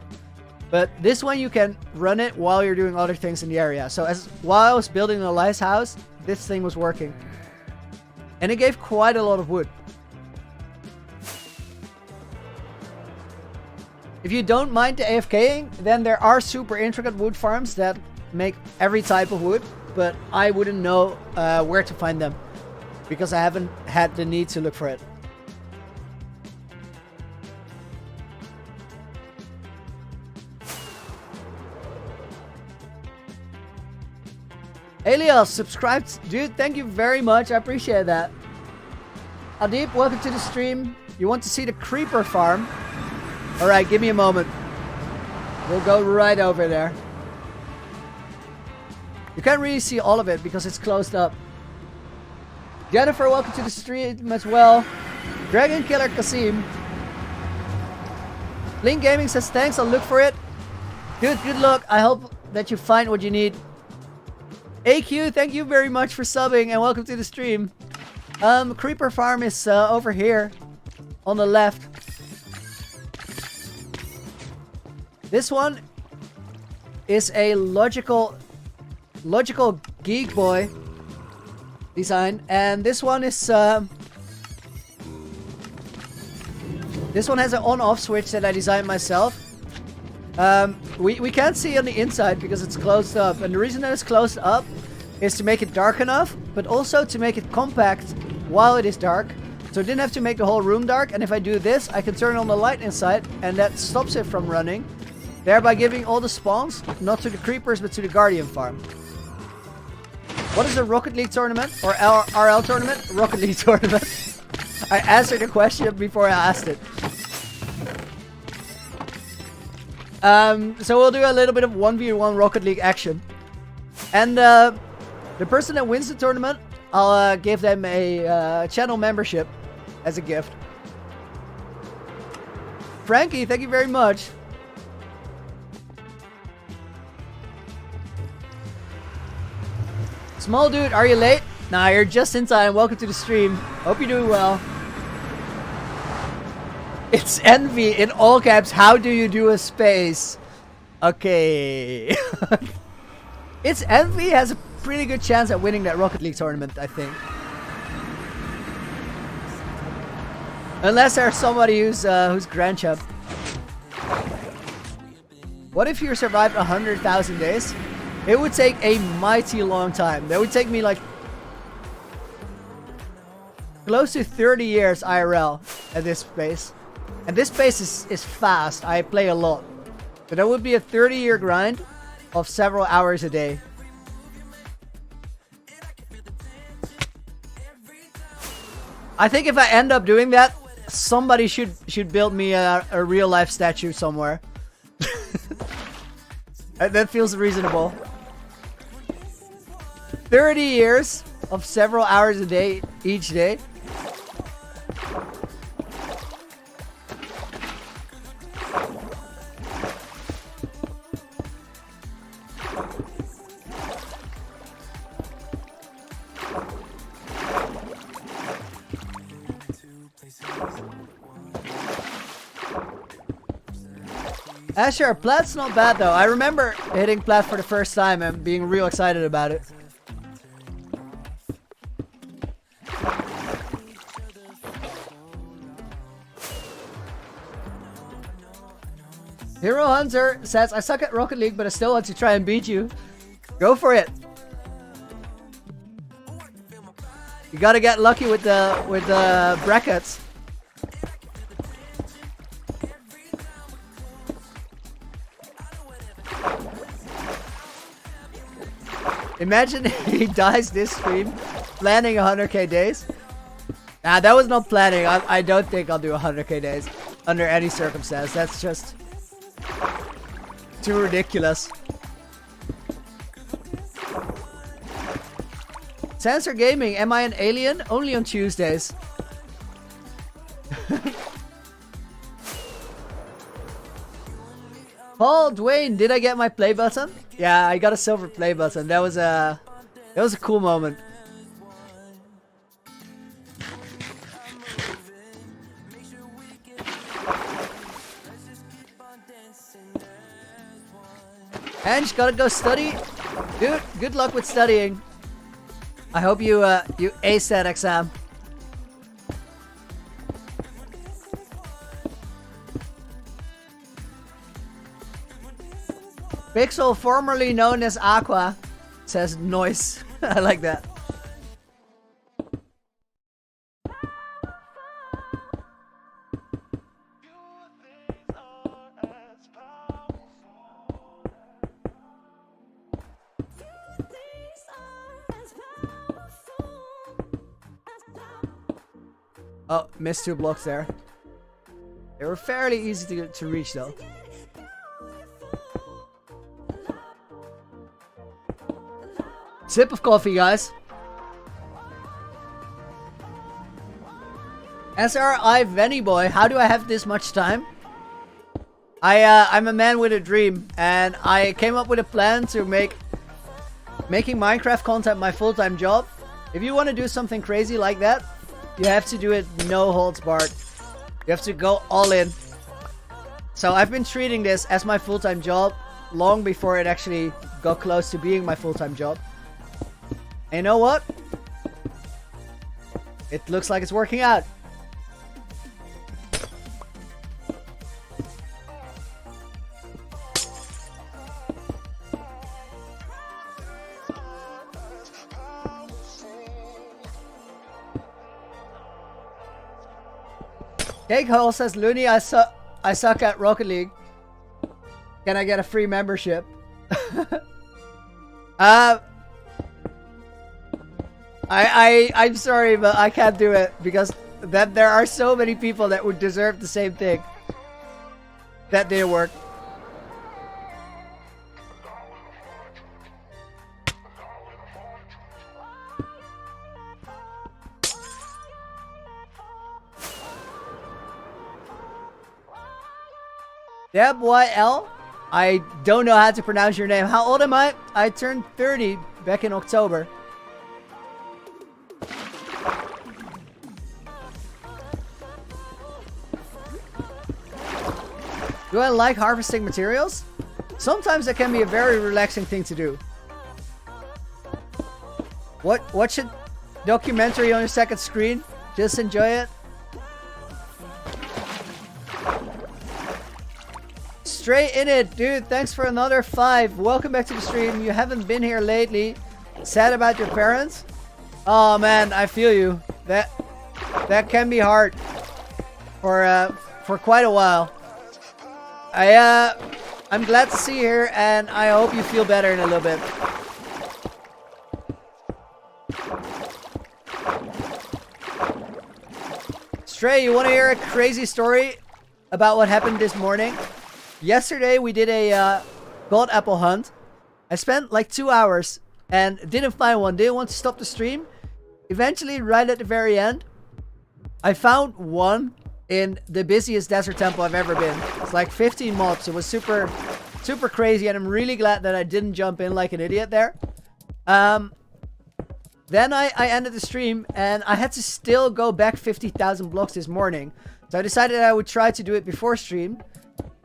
but this one you can run it while you're doing other things in the area. So while I was building the lighthouse, this thing was working, and it gave quite a lot of wood. If you don't mind the AFKing, then there are super intricate wood farms that make every type of wood, but I wouldn't know where to find them because I haven't had the need to look for it. Elias, subscribed. Dude, thank you very much. I appreciate that. Adib, welcome to the stream. You want to see the creeper farm? Alright, give me a moment. We'll go right over there. You can't really see all of it because it's closed up. Jennifer, welcome to the stream as well. Dragon Killer Kasim. Link Gaming says thanks, I'll look for it. Good luck. I hope that you find what you need. AQ, thank you very much for subbing and welcome to the stream. Creeper farm is over here on the left. This one is a logical Geek Boy design, and this one is this one has an on-off switch that I designed myself. We can't see on the inside because it's closed up, and the reason that it's closed up is to make it dark enough, but also to make it compact while it is dark, so I didn't have to make the whole room dark. And if I do this, I can turn on the light inside, and that stops it from running, thereby giving all the spawns not to the creepers but to the Guardian farm. What is a Rocket League tournament or RL tournament? Rocket League tournament. I answered the question before I asked it. So we'll do a little bit of 1v1 Rocket League action. And the person that wins the tournament, I'll give them a channel membership as a gift. Frankie, thank you very much. Small dude, are you late? Nah, you're just in time. Welcome to the stream. Hope you're doing well. It's Envy in all caps. How do you do a space? Okay. It's Envy has a pretty good chance at winning that Rocket League tournament, I think. Unless there's somebody who's Grand Champ. What if you survived 100,000 days? It would take a mighty long time. That would take me like close to 30 years IRL at this pace. And this pace is fast. I play a lot. So that would be a 30-year grind of several hours a day. I think if I end up doing that, somebody should build me a real life statue somewhere. That feels reasonable. 30 years of several hours a day, each day. Sure, Plat's not bad though. I remember hitting Plat for the first time and being real excited about it. Hero Hunter says, I suck at Rocket League, but I still want to try and beat you. Go for it. You gotta get lucky with the brackets. Imagine he dies this stream, planning 100k days. Nah, that was not planning. I don't think I'll do 100k days under any circumstance. That's just too ridiculous. Sensor Gaming, am I an alien? Only on Tuesdays. Paul Dwayne, did I get my play button? Yeah, I got a silver play button. That was a cool moment. Ange, gotta go study. Dude, good luck with studying. I hope you ace that exam. Pixel, formerly known as Aqua, says noise. I like that. Oh, missed 2 blocks there. They were fairly easy to reach though. Sip of coffee, guys. SRI Venny Boy, how do I have this much time? I'm a man with a dream, and I came up with a plan to making Minecraft content my full-time job. If you want to do something crazy like that, you have to do it no holds barred. You have to go all in. So I've been treating this as my full-time job long before it actually got close to being my full-time job. And you know what? It looks like it's working out. Cake Hole says, Looney, I suck at Rocket League. Can I get a free membership? I'm sorry, but I can't do it because there are so many people that would deserve the same thing. That didn't work. Deb YL, I don't know how to pronounce your name. How old am I? I turned 30 back in October. Do I like harvesting materials? Sometimes it can be a very relaxing thing to do. Watch a documentary on your second screen. Just enjoy it. Straight in it, dude. Thanks for another 5. Welcome back to the stream. You haven't been here lately. Sad about your parents? Oh man, I feel you. That can be hard for quite a while. I'm glad to see you here, and I hope you feel better in a little bit. Stray, you want to hear a crazy story about what happened this morning? Yesterday we did a gold apple hunt. I spent like 2 hours and didn't find one. Didn't want to stop the stream. Eventually, right at the very end, I found one in the busiest desert temple I've ever been. It's like 15 mobs. It was super crazy, and I'm really glad that I didn't jump in like an idiot there. Then I ended the stream, and I had to still go back 50,000 blocks this morning. So I decided I would try to do it before stream.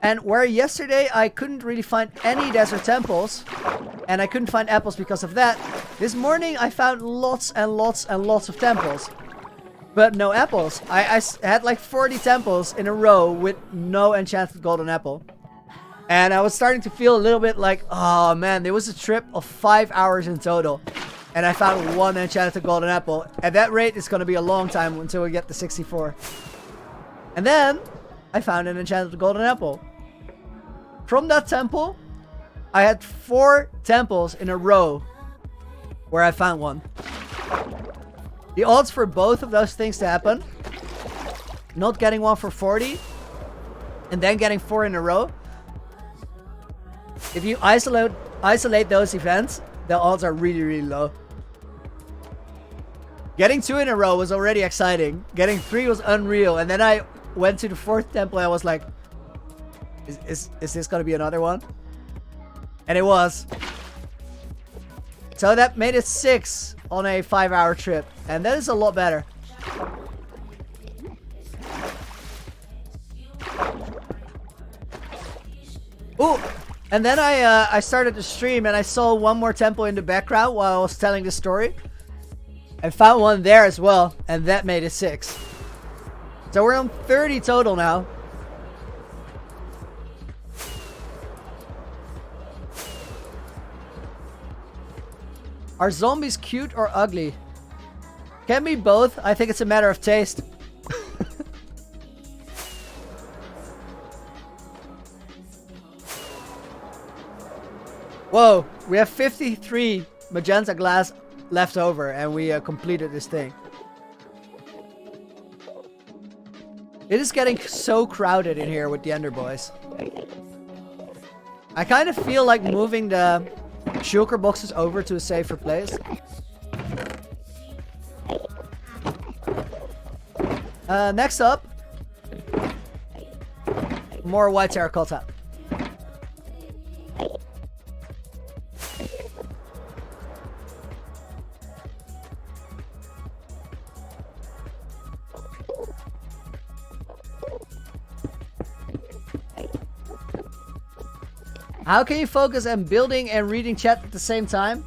And where yesterday I couldn't really find any desert temples, and I couldn't find apples because of that, this morning I found lots and lots and lots of temples. But no apples. I had like 40 temples in a row with no enchanted golden apple. And I was starting to feel a little bit like, oh man, there was a trip of 5 hours in total. And I found one enchanted golden apple. At that rate, it's going to be a long time until we get to 64. And then I found an enchanted golden apple. From that temple, I had 4 temples in a row where I found one. The odds for both of those things to happen, not getting one for 40 and then getting 4 in a row, if you isolate those events, the odds are really, really low. Getting 2 in a row was already exciting. Getting 3 was unreal. And then I went to the 4th temple. I was like, is this gonna be another one? And it was. So that made it 6 on a 5-hour trip. And that is a lot better. Ooh! And then I started to stream, and I saw one more temple in the background while I was telling the story. I found one there as well, and that made it 6. So we're on 30 total now. Are zombies cute or ugly? Can be both. I think it's a matter of taste. Whoa, we have 53 magenta glass left over, and we completed this thing. It is getting so crowded in here with the Ender Boys. I kind of feel like moving the shulker boxes over to a safer place. Next up, more white terracotta. How can you focus on building and reading chat at the same time?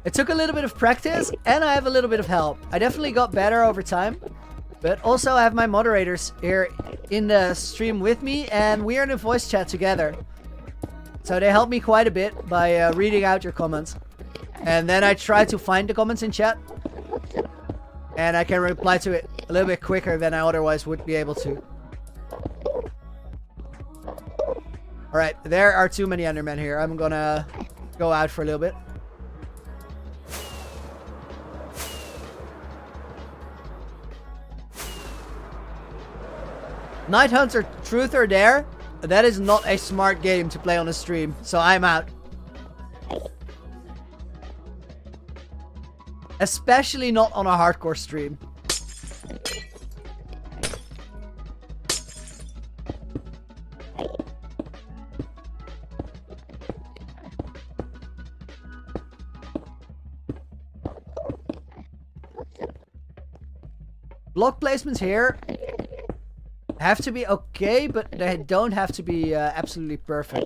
It took a little bit of practice, and I have a little bit of help. I definitely got better over time. But also I have my moderators here in the stream with me, and we are in a voice chat together. So they help me quite a bit by reading out your comments. And then I try to find the comments in chat. And I can reply to it a little bit quicker than I otherwise would be able to. Alright, there are too many Endermen here. I'm gonna go out for a little bit. Night Hunter, truth or dare? That is not a smart game to play on a stream, so I'm out. Especially not on a hardcore stream. Block placements here have to be okay, but they don't have to be absolutely perfect,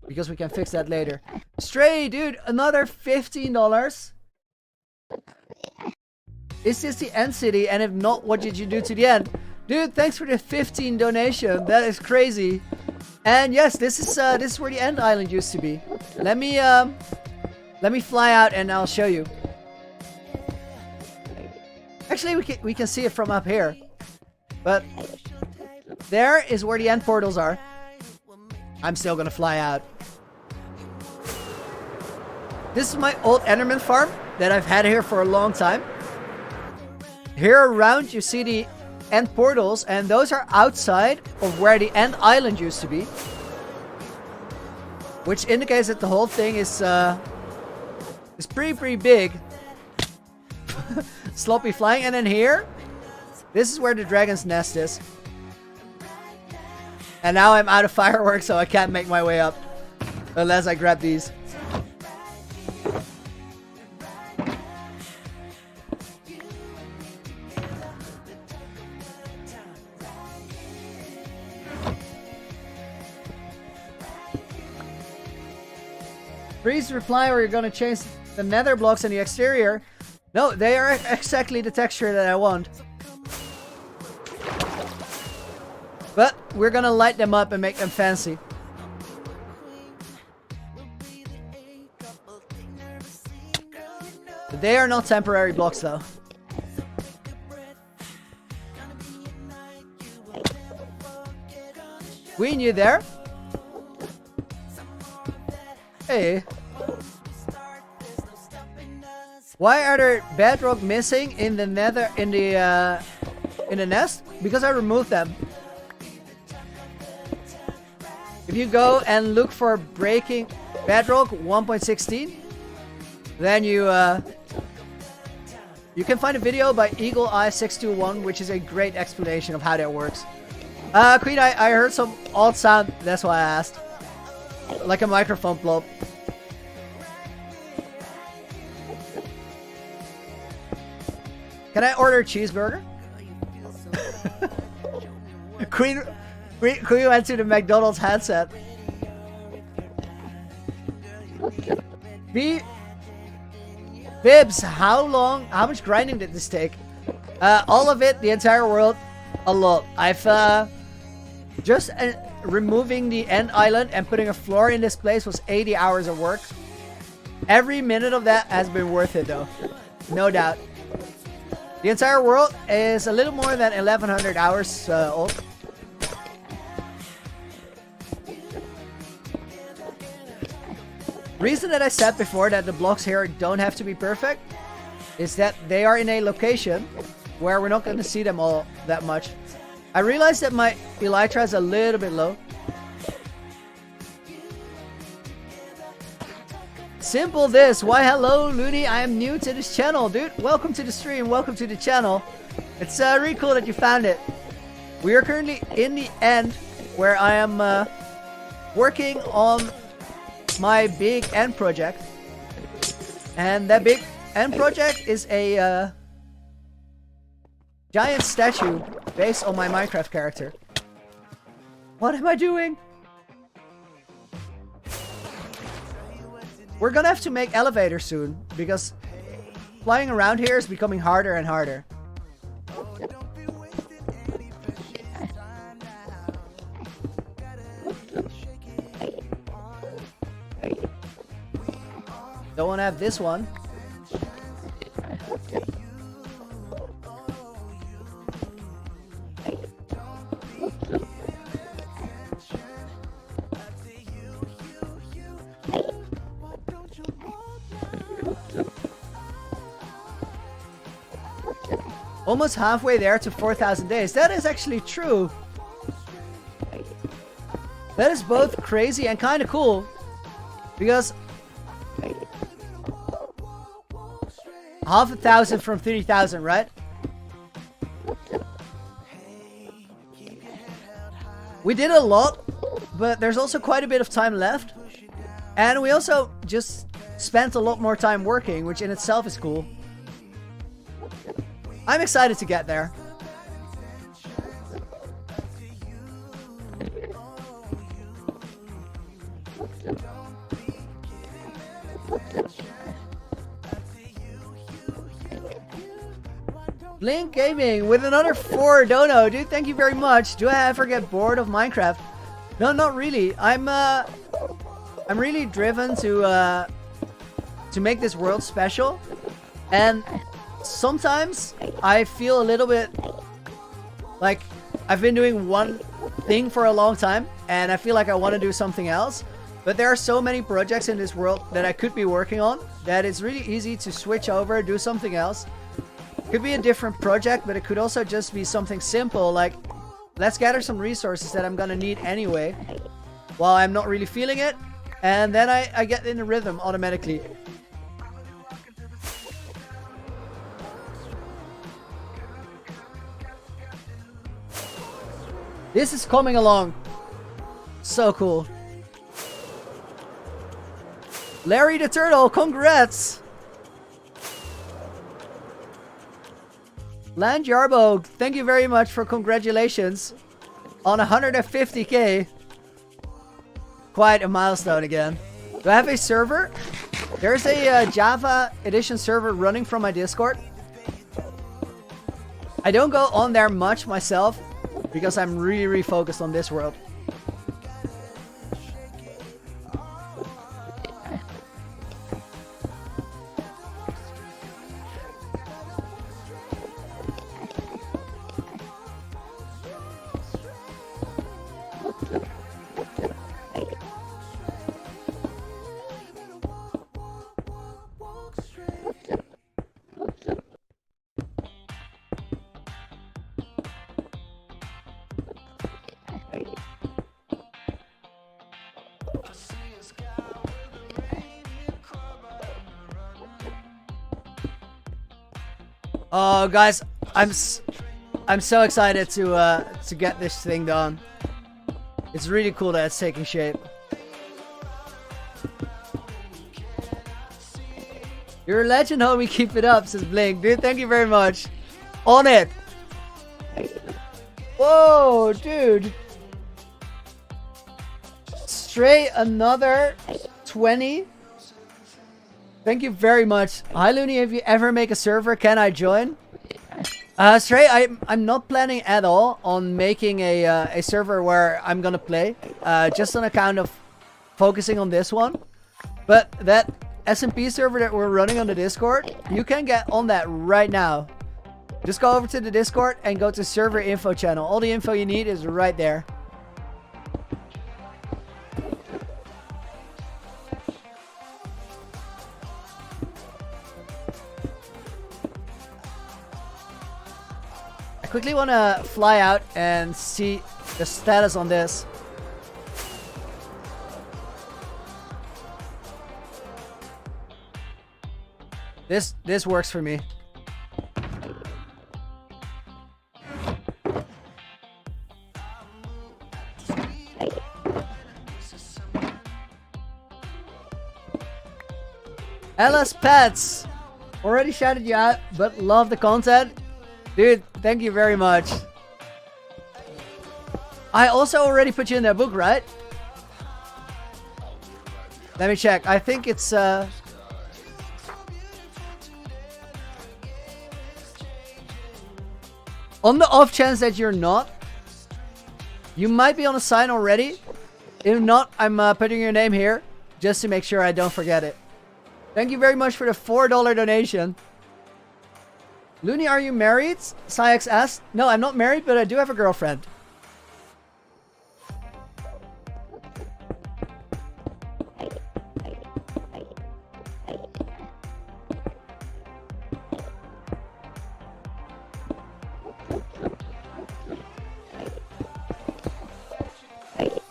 because we can fix that later. Stray, dude, another $15. Is this the end city? And if not, what did you do to the end? Dude, thanks for the 15 donation. That is crazy. And yes, this is where the end island used to be. Let me fly out and I'll show you. Actually, we can see it from up here. But there is where the end portals are. I'm still gonna fly out. This is my old Enderman Farm that I've had here for a long time. Here around you see the end portals, and those are outside of where the end island used to be, which indicates that the whole thing is pretty big. Sloppy flying. And then here, this is where the dragon's nest is. And now I'm out of fireworks, so I can't make my way up unless I grab these. Please reply or you're gonna change the nether blocks in the exterior. No, they are exactly the texture that I want. But we're gonna light them up and make them fancy. They are not temporary blocks though. Queen, you there? Hey. Why are there bedrock missing in the nether in the nest? Because I removed them. If you go and look for breaking bedrock 1.16, then you can find a video by Eagle Eye 621, which is a great explanation of how that works. Queen, I heard some odd sound, that's why I asked. Like a microphone plop. Can I order a cheeseburger? Queen went to the McDonald's handset. Bibs, how much grinding did this take? All of it, the entire world, a lot. I've just removing the end island and putting a floor in this place was 80 hours of work. Every minute of that has been worth it though. No doubt. The entire world is a little more than 1100 hours old. Reason that I said before that the blocks here don't have to be perfect is that they are in a location where we're not going to see them all that much. I realized that my elytra is a little bit low. Simple this. Why hello Looney, I am new to this channel, dude. Welcome to the stream, welcome to the channel. It's really cool that you found it. We are currently in the end where I am working on my big end project. And that big end project is a giant statue based on my Minecraft character. What am I doing? We're gonna have to make elevators soon because flying around here is becoming harder and harder. Don't want to have this one. Almost halfway there to 4,000 days. That is actually true. That is both crazy and kind of cool. Because 1,000 from 3,000, right? We did a lot, but there's also quite a bit of time left. And we also just spent a lot more time working, which in itself is cool. I'm excited to get there. Blink Gaming with another 4 dono. Dude, thank you very much. Do I ever get bored of Minecraft? No, not really. I'm really driven to make this world special. And sometimes I feel a little bit like I've been doing one thing for a long time and I feel like I want to do something else. But there are so many projects in this world that I could be working on that it's really easy to switch over, do something else. Could be a different project, but it could also just be something simple like let's gather some resources that I'm gonna need anyway while I'm not really feeling it, and then I get in the rhythm automatically. This is coming along. So cool. Larry the Turtle, congrats! Land Jarbo, thank you very much for congratulations on 150k. Quite a milestone again. Do I have a server? There's a Java edition server running from my Discord. I don't go on there much myself because I'm really focused on this world. Oh, guys, I'm so excited to get this thing done. It's really cool that it's taking shape. You're a legend, homie. Keep it up, says Blink. Dude, thank you very much. On it. Whoa, dude. Stray, another 20. Thank you very much. Hi, Looney. If you ever make a server, can I join? Stray, I'm not planning at all on making a server where I'm gonna play. Just on account of focusing on this one. But that SMP server that we're running on the Discord, you can get on that right now. Just go over to the Discord and go to server info channel. All the info you need is right there. I quickly want to fly out and see the status on this. This works for me. LS Pets! Already shouted you out, but love the content. Dude, thank you very much. I also already put you in that book, right? Let me check. I think it's on the off chance that you're not, you might be on a sign already. If not, I'm putting your name here just to make sure I don't forget it. Thank you very much for the $4 donation. Looney, are you married? Syx asked. No, I'm not married, but I do have a girlfriend.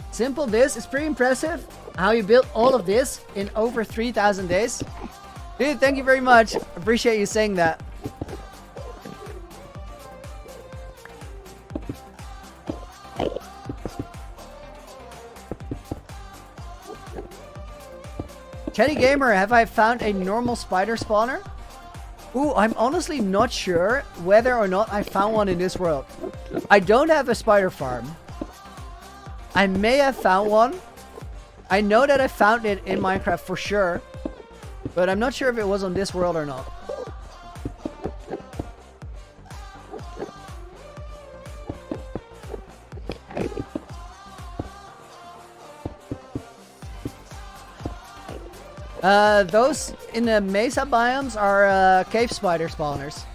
Simple this is pretty impressive. How you built all of this in over 3,000 days. Dude, thank you very much. Appreciate you saying that. Chatty Gamer, have I found a normal spider spawner? Ooh, I'm honestly not sure whether or not I found one in this world. I don't have a spider farm. I may have found one. I know that I found it in Minecraft for sure, but I'm not sure if it was on this world or not. Those in the mesa biomes are cave spider spawners.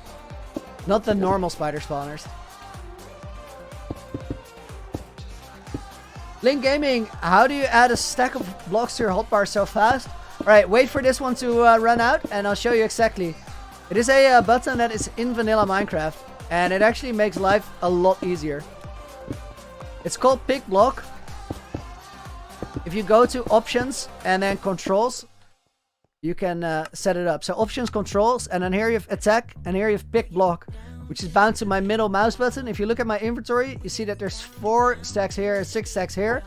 Not the normal spider spawners. Link Gaming, how do you add a stack of blocks to your hotbar so fast? Alright, wait for this one to run out and I'll show you exactly. It is a button that is in vanilla Minecraft and it actually makes life a lot easier. It's called Pick Block. If you go to options and then controls, you can set it up. So options, controls, and then here you have attack and here you have Pick Block, which is bound to my middle mouse button. If you look at my inventory, you see that there's 4 stacks here, 6 stacks here.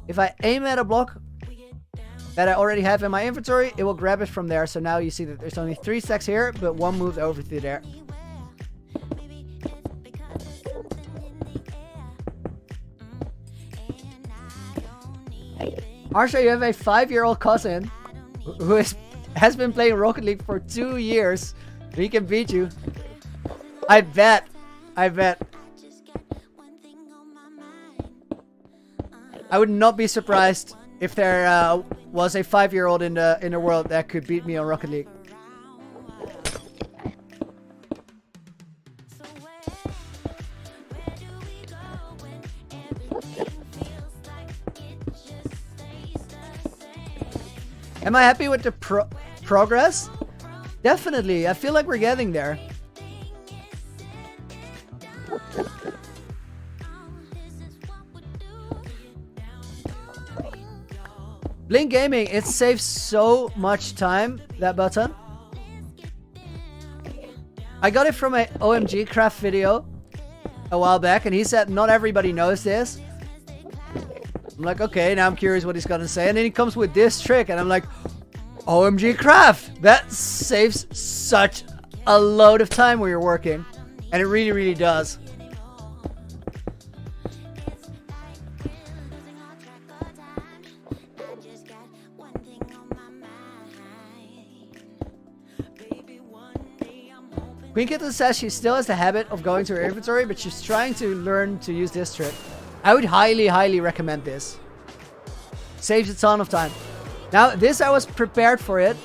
If I aim at a block that I already have in my inventory, it will grab it from there. So now you see that there's only 3 stacks here, but 1 moved over to there. Arsha, you have a 5-year-old cousin who has been playing Rocket League for 2 years. He can beat you. I bet. I bet. I would not be surprised if there was a 5-year-old in the world that could beat me on Rocket League. Am I happy with the progress? Definitely. I feel like we're getting there. Blink Gaming, it saves so much time, that button. I got it from a OMG craft video a while back, and he said not everybody knows this. I'm like, okay, now I'm curious what he's gonna say. And then he comes with this trick, and I'm like, OMG craft! That saves such a load of time when you're working. And it really, really does. Queen Kitten says she still has the habit of going to her inventory, but she's trying to learn to use this trick. I would highly, highly recommend this. Saves a ton of time. Now, this I was prepared for it.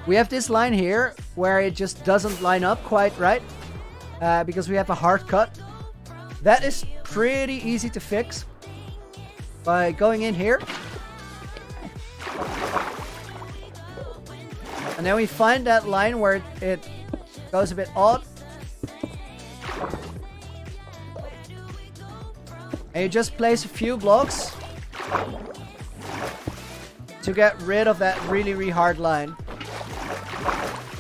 We have this line here where it just doesn't line up quite right. Because we have a hard cut. That is pretty easy to fix. By going in here. And then we find that line where it goes a bit odd. And you just place a few blocks to get rid of that really, really hard line.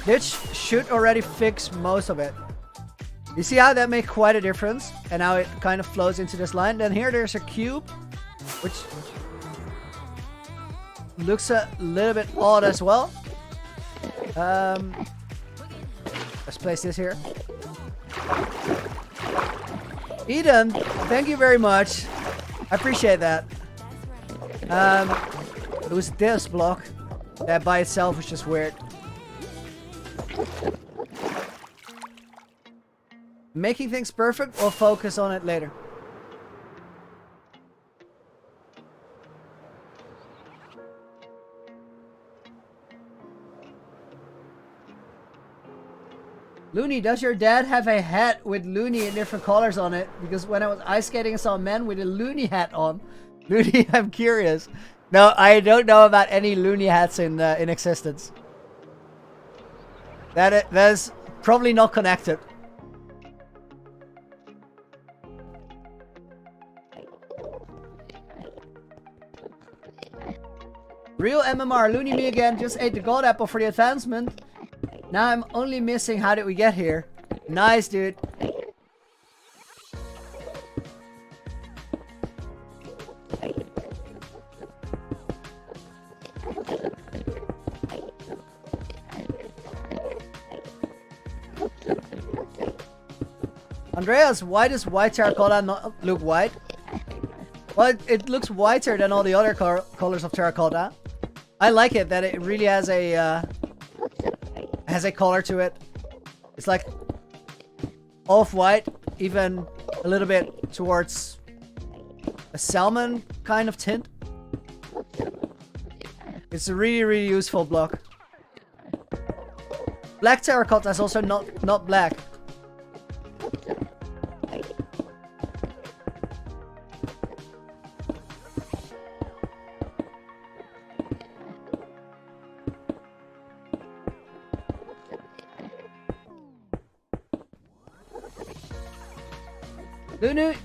This should already fix most of it. You see how that made quite a difference? And now it kind of flows into this line. Then here there's a cube, which looks a little bit odd as well. Let's place this here. Eden, thank you very much. I appreciate that. It was this block that by itself was just weird. Making things perfect or focus on it later? Looney, does your dad have a hat with Looney in different colors on it? Because when I was ice skating, I saw a man with a Looney hat on. Looney, I'm curious. No, I don't know about any Looney hats in existence. That is probably not connected. Real MMR, Looney me again, just ate the gold apple for the advancement. Now I'm only missing how did we get here. Nice, dude. Andreas, why does white terracotta not look white? Well, it looks whiter than all the other colors of terracotta. I like it that it really has a color to it. It's like off-white, even a little bit towards a salmon kind of tint. It's a really, really useful block. Black terracotta is also not black.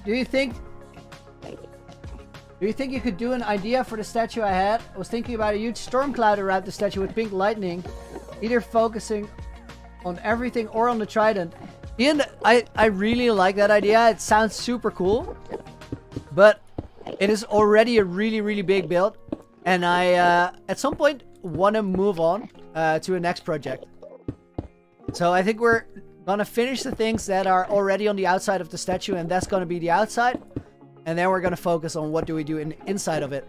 Do you think you could do an idea for the statue I had? I was thinking about a huge storm cloud around the statue with pink lightning, either focusing on everything or on the trident. Ian, I really like that idea. It sounds super cool, but it is already a really, really big build, and I at some point want to move on to a next project. So I think we're gonna finish the things that are already on the outside of the statue, and that's gonna be the outside. And then we're gonna focus on what do we do inside of it.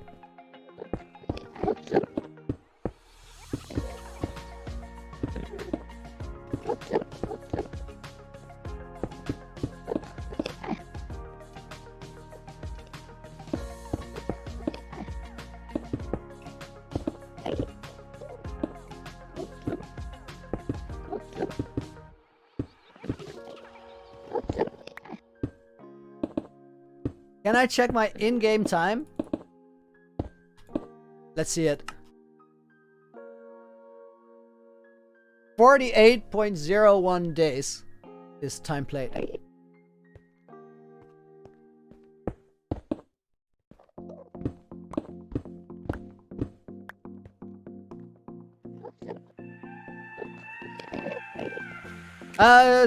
Can I check my in-game time? Let's see it. 48.01 days is time played.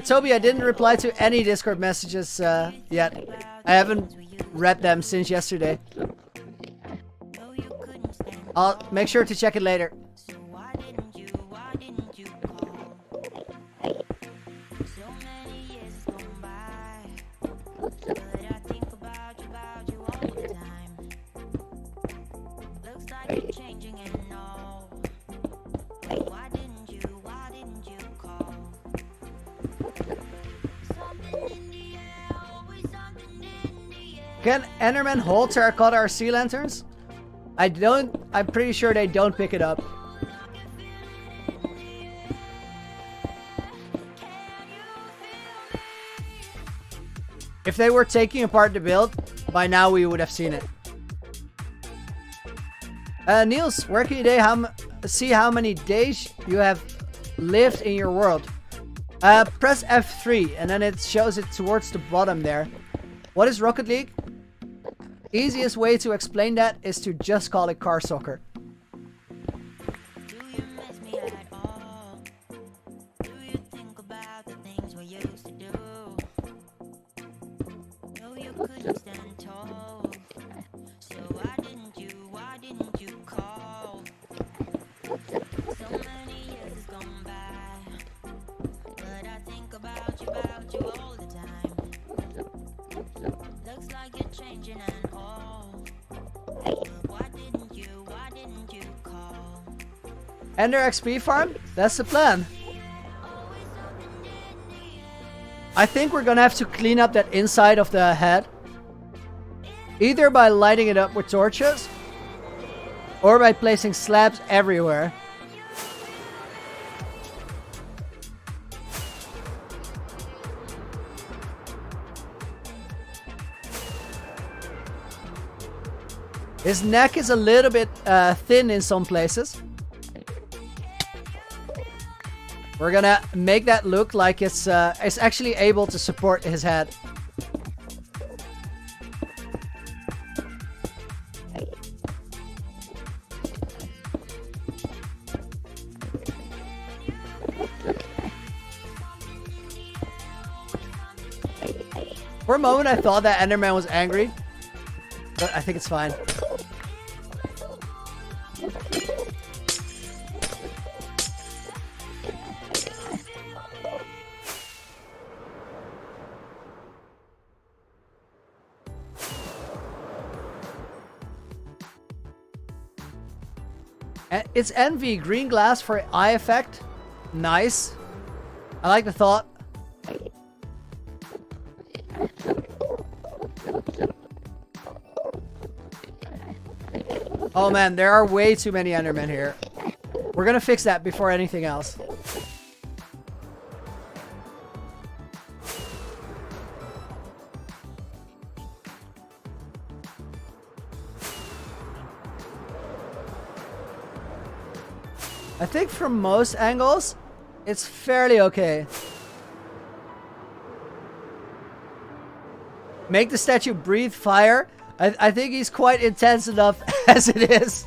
Toby, I didn't reply to any Discord messages yet. I haven't read them since yesterday. I'll make sure to check it later. Can Enderman hold terracotta or sea lanterns? I'm pretty sure they don't pick it up. If they were taking apart the build, by now we would have seen it. Niels, where can you see how many days you have lived in your world? Press F3 and then it shows it towards the bottom there. What is Rocket League? Easiest way to explain that is to just call it car soccer. Ender XP farm? That's the plan. I think we're gonna have to clean up that inside of the head. Either by lighting it up with torches, or by placing slabs everywhere. His neck is a little bit thin in some places. We're gonna make that look like it's actually able to support his head. For a moment I thought that Enderman was angry, but I think it's fine. It's envy, green glass for eye effect. Nice. I like the thought. Oh man, there are way too many Endermen here. We're gonna fix that before anything else. I think from most angles, it's fairly okay. Make the statue breathe fire. I think he's quite intense enough as it is.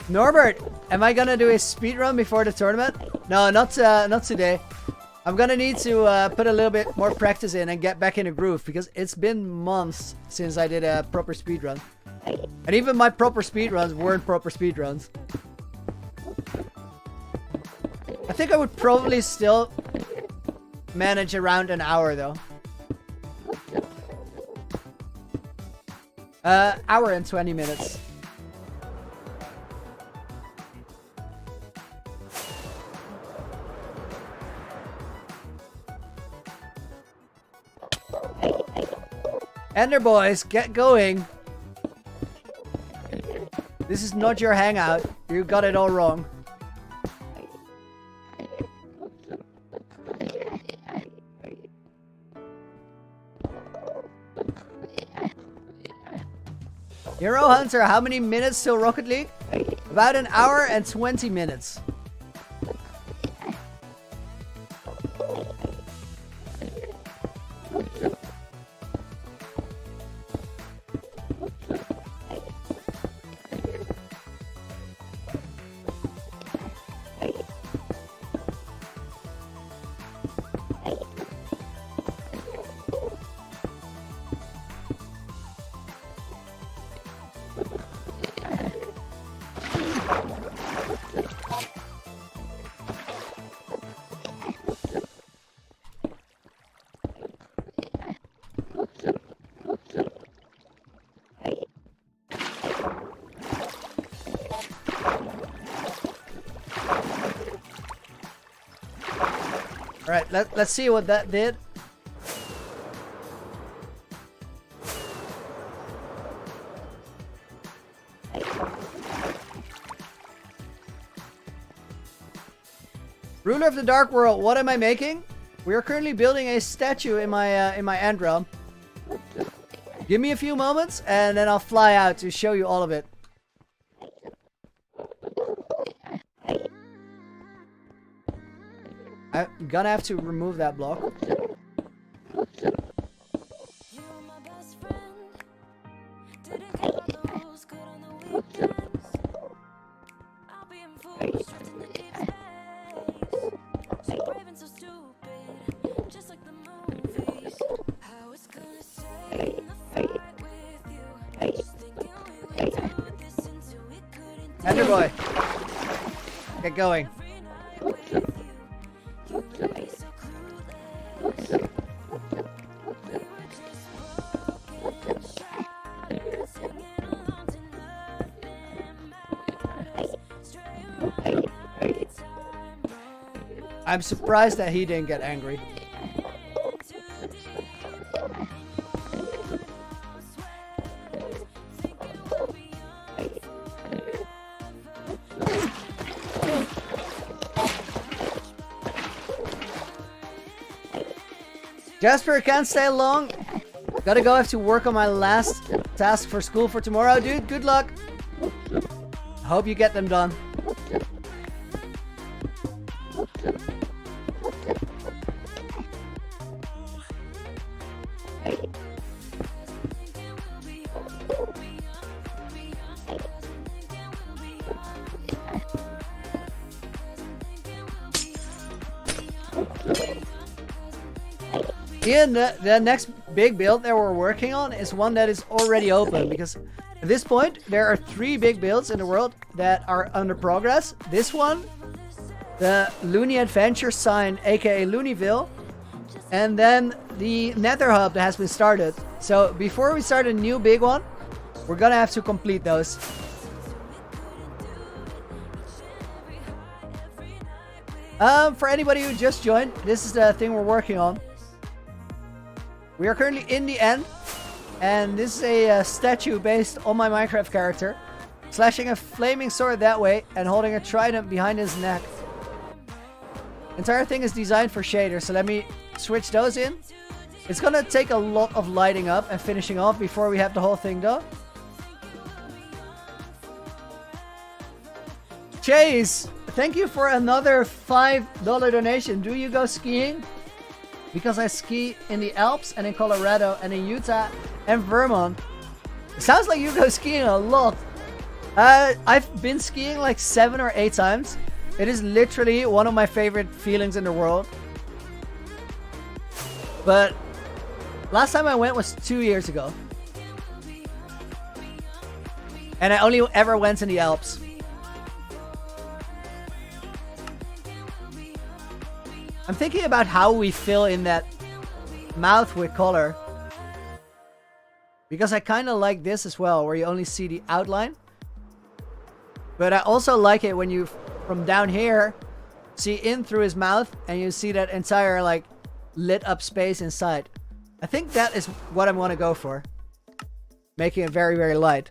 Norbert, am I gonna do a speed run before the tournament? No, not today. I'm gonna need to put a little bit more practice in and get back in a groove because it's been months since I did a proper speed run. And even my proper speed runs weren't proper speed runs. I think I would probably still manage around an hour though. Hour and 20 minutes. Ender boys, get going. This is not your hangout. You got it all wrong. Hero Hunter, how many minutes till Rocket League? About an hour and 20 minutes. Alright, let's see what that did. Ruler of the Dark World, what am I making? We are currently building a statue in my end realm. Give me a few moments and then I'll fly out to show you all of it. I'm gonna have to remove that block. Ender boy, get going. I'm surprised that he didn't get angry. Jasper, can't stay long. Gotta go, I have to work on my last task for school for tomorrow. Dude, good luck. Hope you get them done. Ian, the next big build that we're working on is one that is already open, because at this point there are 3 big builds in the world that are under progress. This one, the Looney Adventure sign, aka Looneyville, and then the Nether hub that has been started. So before we start a new big one, we're gonna have to complete those. For anybody who just joined, this is the thing we're working on. We are currently in the end, and this is a statue based on my Minecraft character, slashing a flaming sword that way and holding a trident behind his neck. Entire thing is designed for shaders, so let me switch those in. It's gonna take a lot of lighting up and finishing off before we have the whole thing done. Chase, thank you for another $5 donation. Do you go skiing? Because I ski in the Alps and in Colorado and in Utah and Vermont. It sounds like you go skiing a lot. I've been skiing like 7 or 8 times. It is literally one of my favorite feelings in the world. But last time I went was 2 years ago. And I only ever went in the Alps. I'm thinking about how we fill in that mouth with color. Because I kind of like this as well, where you only see the outline. But I also like it when you, from down here, see in through his mouth and you see that entire, like, lit up space inside. I think that is what I'm going to go for. Making it very, very light.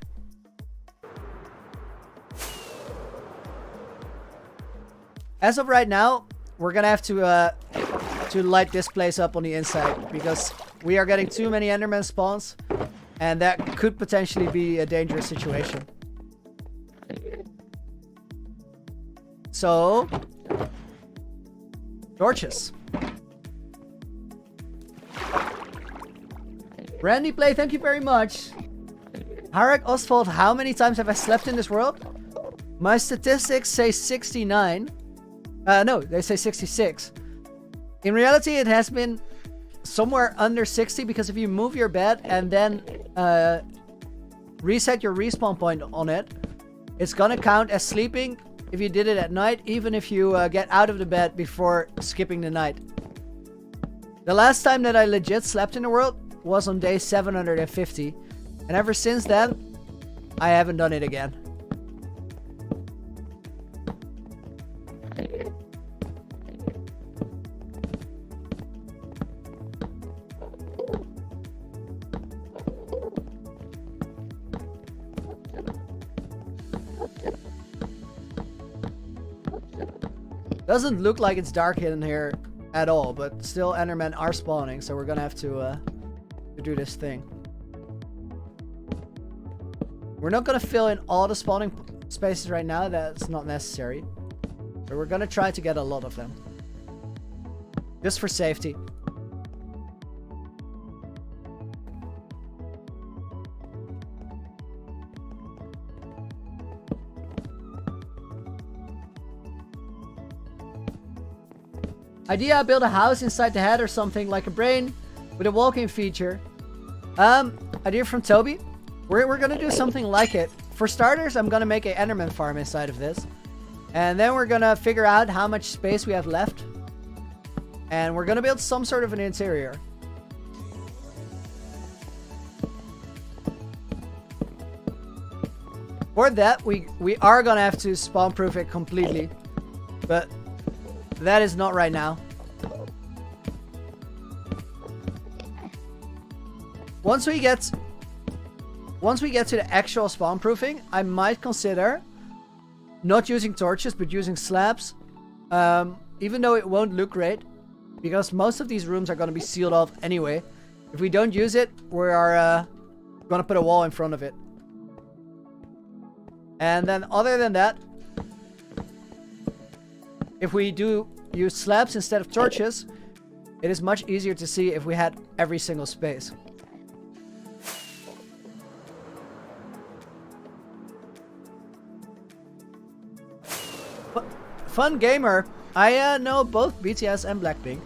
As of right now, we're gonna have to light this place up on the inside because we are getting too many Enderman spawns, and that could potentially be a dangerous situation. So, torches. Randy Play, thank you very much. Harek Oswald, how many times have I slept in this world? My statistics say 69. No, they say 66. In reality, it has been somewhere under 60 because if you move your bed and then reset your respawn point on it, it's gonna count as sleeping if you did it at night, even if you get out of the bed before skipping the night. The last time that I legit slept in the world was on day 750, and ever since then, I haven't done it again. Doesn't look like it's dark in here at all, but still Endermen are spawning, so we're gonna have to do this thing. We're not gonna fill in all the spawning spaces right now, that's not necessary. But we're gonna try to get a lot of them. Just for safety. Idea, build a house inside the head or something like a brain with a walking feature. Idea from Toby. We're gonna do something like it. For starters, I'm gonna make an Enderman farm inside of this. And then we're gonna figure out how much space we have left. And we're gonna build some sort of an interior. For that, we are gonna have to spawn proof it completely. But that is not right now. Once we get to the actual spawn proofing, I might consider not using torches but using slabs. Even though it won't look great, because most of these rooms are going to be sealed off anyway. If we don't use it, we are going to put a wall in front of it. And then other than that, if we do use slabs instead of torches, it is much easier to see if we had every single space. Fun gamer. I know both BTS and Blackpink.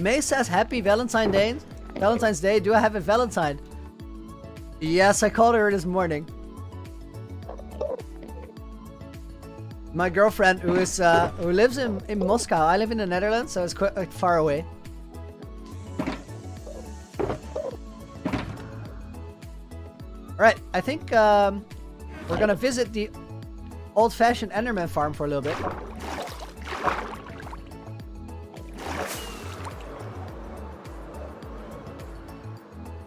May says happy Valentine's Day. Valentine's Day. Do I have a Valentine? Yes, I called her this morning. My girlfriend who lives in Moscow. I live in the Netherlands, so it's quite far away. Alright, I think we're gonna visit the old-fashioned Enderman Farm for a little bit.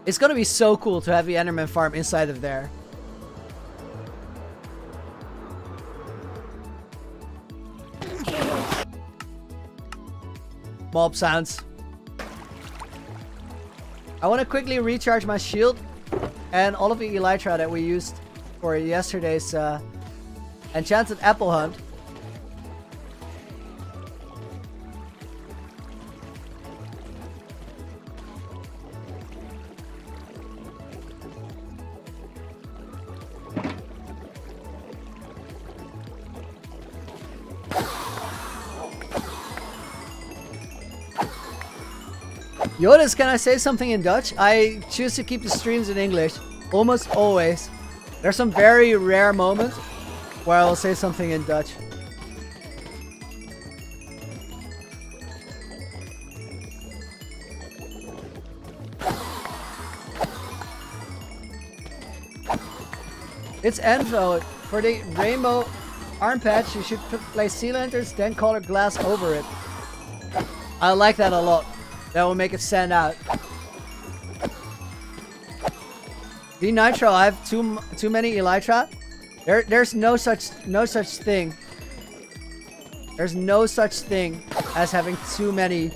It's gonna be so cool to have the Enderman Farm inside of there. Mob sounds. I want to quickly recharge my shield and all of the elytra that we used for yesterday's enchanted apple hunt. Joris, can I say something in Dutch? I choose to keep the streams in English, almost always. There's some very rare moments where I will say something in Dutch. It's Envo. For the rainbow arm patch, you should place sea lanterns, then color glass over it. I like that a lot. That will make it stand out. The nitro, I have too many elytra. There's no such thing. There's no such thing as having too many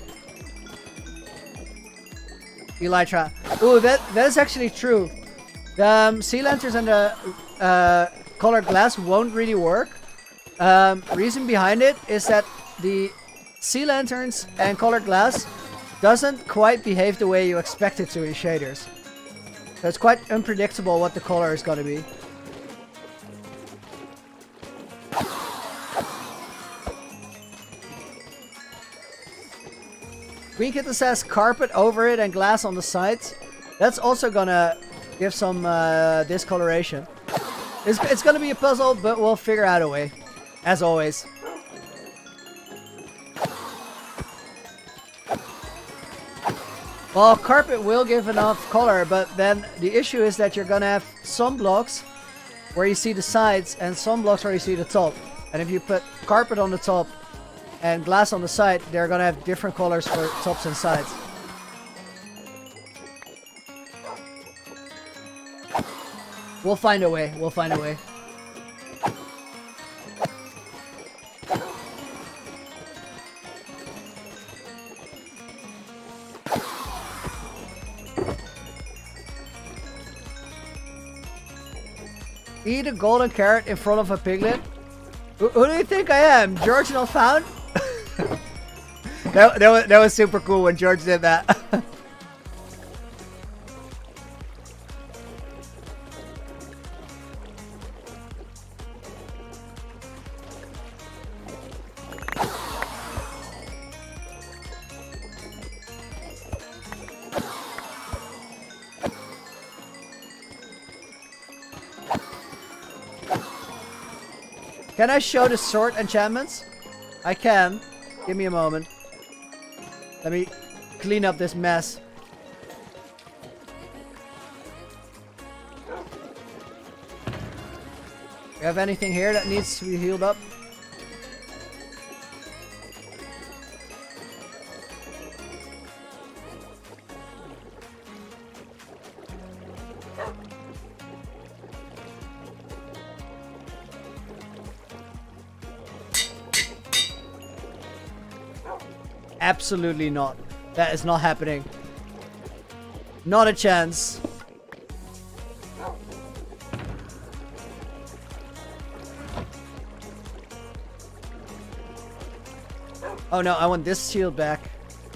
elytra. Ooh, that is actually true. The sea lanterns and the colored glass won't really work. Reason behind it is that the sea lanterns and colored glass doesn't quite behave the way you expect it to in shaders. So it's quite unpredictable what the color is gonna be. Green Kitten says carpet over it and glass on the sides. That's also gonna give some discoloration. It's gonna be a puzzle, but we'll figure out a way. As always. Well, carpet will give enough color, but then the issue is that you're gonna have some blocks where you see the sides and some blocks where you see the top. And if you put carpet on the top and glass on the side, they're gonna have different colors for tops and sides. We'll find a way. We'll find a way. Eat a golden carrot in front of a piglet? Who do you think I am? George not found? that was super cool when George did that. Can I show the sword enchantments? I can. Give me a moment. Let me clean up this mess. You have anything here that needs to be healed up? Absolutely not. That is not happening. Not a chance. Oh no, I want this shield back.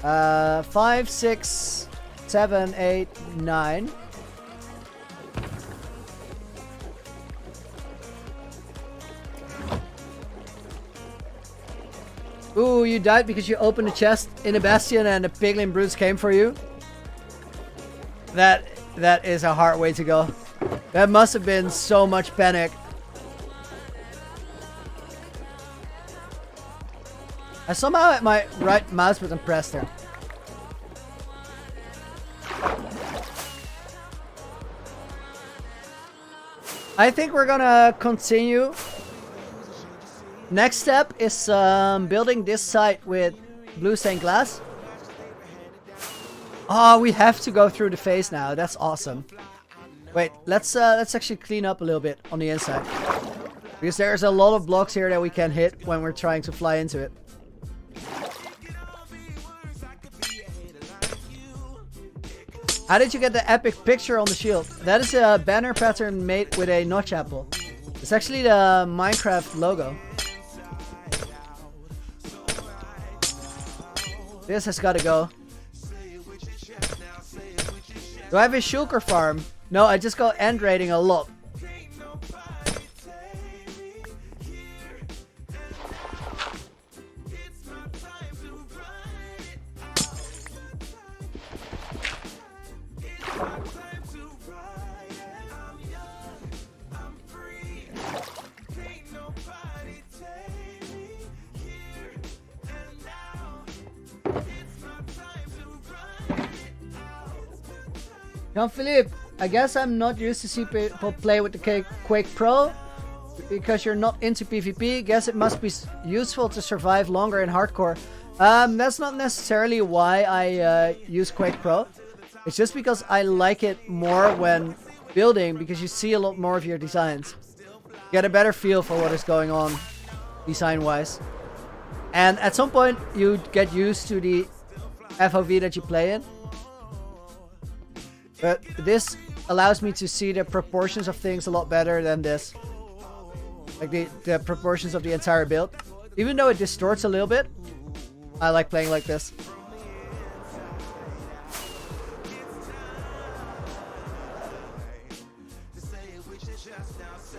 5, 6, 7, 8, 9. Ooh, you died because you opened a chest in a bastion and the piglin brutes came for you? That is a hard way to go. That must have been so much panic. I somehow had my right mouse button pressed there. I think we're gonna continue. Next step is building this site with blue stained glass. Oh, we have to go through the phase now. That's awesome. Wait, let's actually clean up a little bit on the inside. Because there's a lot of blocks here that we can hit when we're trying to fly into it. How did you get the epic picture on the shield? That is a banner pattern made with a notch apple. It's actually the Minecraft logo. This has got to go. Do I have a shulker farm? No, I just go end raiding a lot. Jean-Philippe, I guess I'm not used to see people play with the Quake Pro because you're not into PvP. Guess it must be useful to survive longer in hardcore. That's not necessarily why I use Quake Pro. It's just because I like it more when building because you see a lot more of your designs. You get a better feel for what is going on design-wise. And at some point you get used to the FOV that you play in. But this allows me to see the proportions of things a lot better than this. Like the proportions of the entire build. Even though it distorts a little bit, I like playing like this.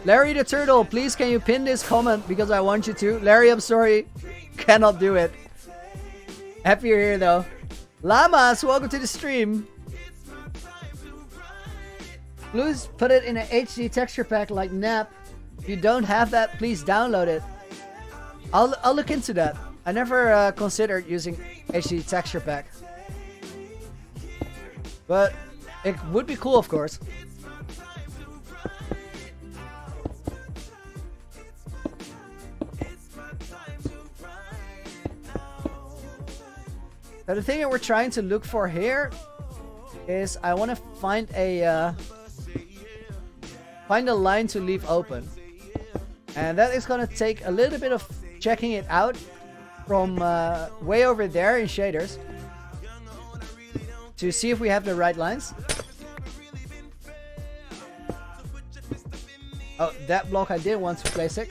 Larry the Turtle, please can you pin this comment because I want you to. Larry, I'm sorry. Cannot do it. Happy you're here though. Llamas, welcome to the stream. Please put it in an HD texture pack like NAP. If you don't have that, please download it. I'll look into that. I never considered using HD texture pack. But it would be cool, of course. Now the thing that we're trying to look for here is I want to find a line to leave open. And that is going to take a little bit of checking it out from way over there in shaders to see if we have the right lines. Oh, that block I did want to place it.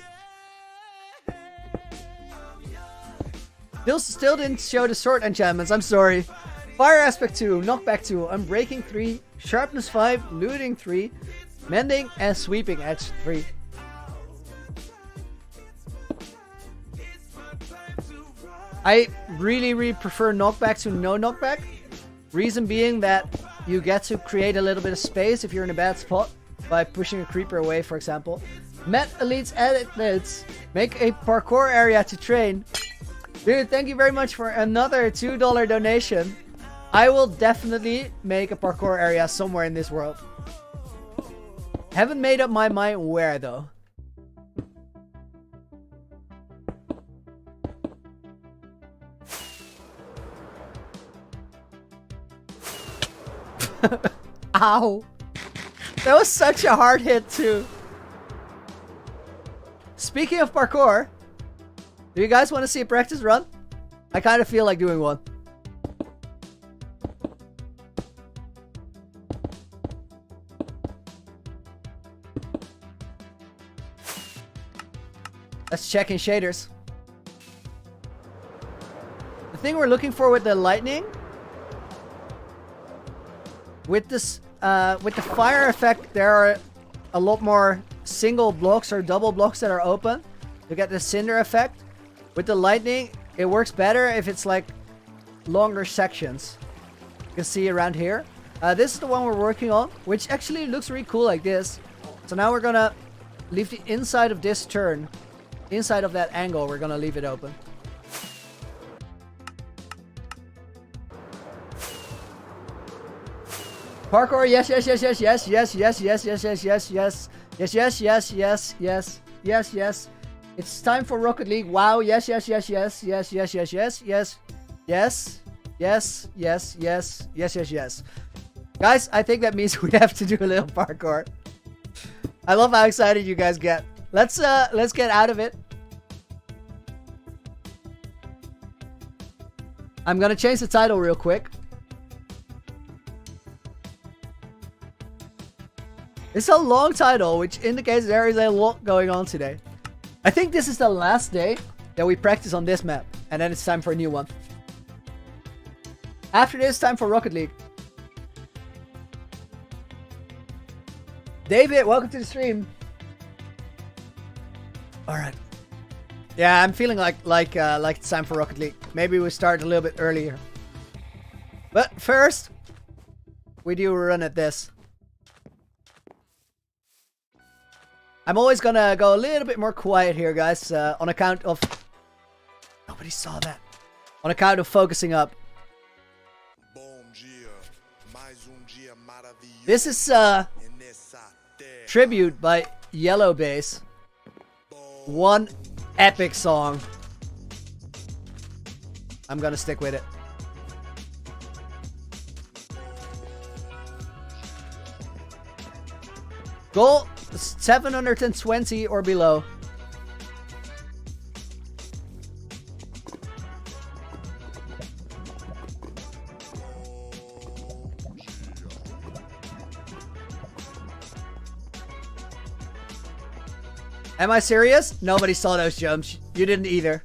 Still didn't show the sword enchantments, I'm sorry. Fire aspect 2, knockback 2, unbreaking 3, sharpness 5, looting 3, mending and sweeping edge 3. I really prefer knockback to no knockback. Reason being that you get to create a little bit of space if you're in a bad spot by pushing a creeper away, for example. Met elites edits. Make a parkour area to train. Dude, thank you very much for another $2 donation. I will definitely make a parkour area somewhere in this world. Haven't made up my mind where though. Ow. That was such a hard hit too. Speaking of parkour, do you guys want to see a practice run? I kind of feel like doing one. Let's check in shaders. The thing we're looking for with the lightning, with this, with the fire effect, there are a lot more single blocks or double blocks that are open to get the cinder effect. With the lightning, it works better if it's like longer sections. You can see around here. This is the one we're working on, which actually looks really cool like this. So now we're gonna leave the inside of this turn. Inside of that angle, we're gonna leave it open. Parkour, yes, yes, yes, yes, yes, yes, yes, yes, yes, yes, yes, yes, yes, yes, yes, yes, yes, yes, yes. It's time for Rocket League. Wow, yes, yes, yes, yes, yes, yes, yes, yes, yes, yes, yes, yes, yes, yes, yes, yes. Guys, I think that means we have to do a little parkour. I love how excited you guys get. Let's get out of it. I'm gonna change the title real quick. It's a long title, which indicates there is a lot going on today. I think this is the last day that we practice on this map, and then it's time for a new one. After this, time for Rocket League. David, welcome to the stream. All right. Yeah, I'm feeling like it's time for Rocket League. Maybe we start a little bit earlier. But first, we do a run at this. I'm always gonna go a little bit more quiet here, guys, on account of... Nobody saw that. On account of focusing up. This is Tribute by Yellow Bass. One epic song. I'm gonna stick with it. Goal 720 or below. Am I serious? Nobody saw those jumps. You didn't either.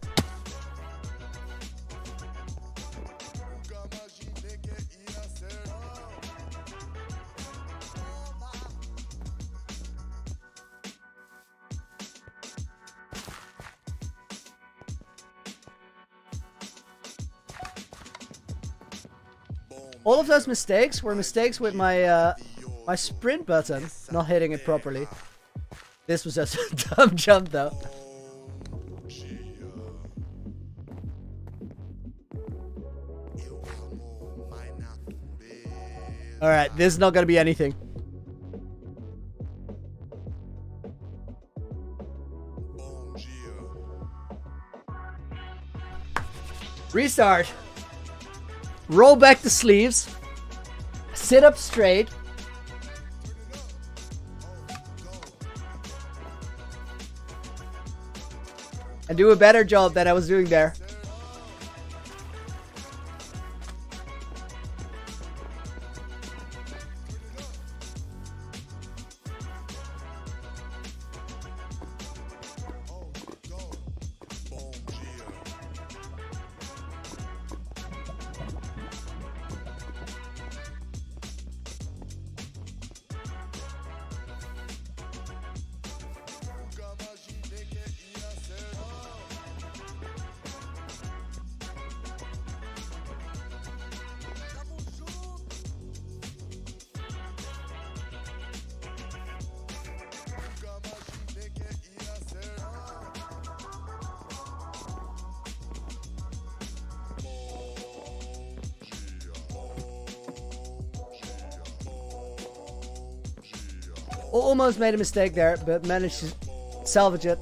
All of those mistakes were mistakes with my my sprint button not hitting it properly. This was just a dumb jump though. Alright, this is not gonna be anything. Restart. Roll back the sleeves. Sit up straight. And do a better job than I was doing there. Almost made a mistake there, but managed to salvage it.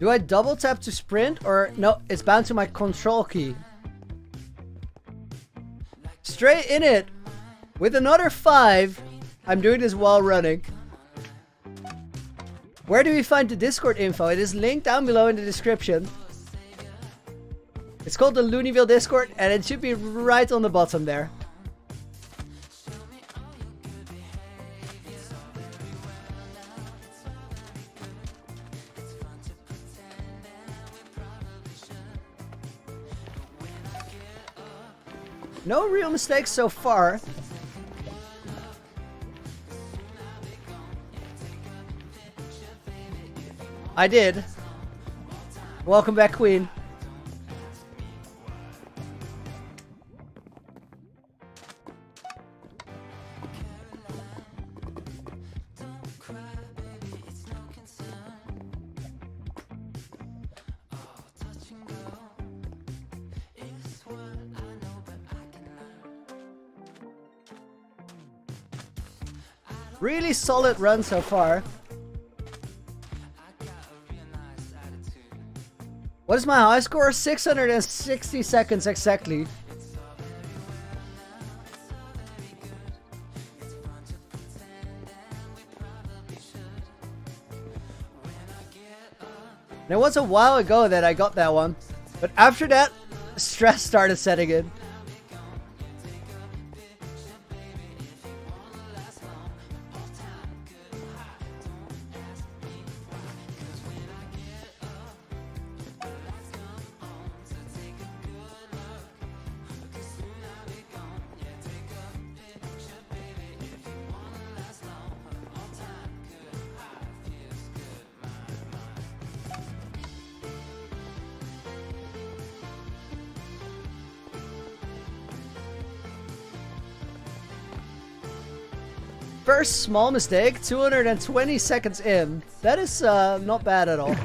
Do I double tap to sprint or no? It's bound to my control key. Straight in it with another 5. I'm doing this while running. Where do we find the Discord info? It is linked down below in the description. It's called the Looneyville Discord and it should be right on the bottom there. No real mistakes so far. I did. Welcome back, Queen. Really solid run so far. What is my high score? 660 seconds exactly. And it was a while ago that I got that one. But after that, stress started setting in. First small mistake, 220 seconds in. That is not bad at all.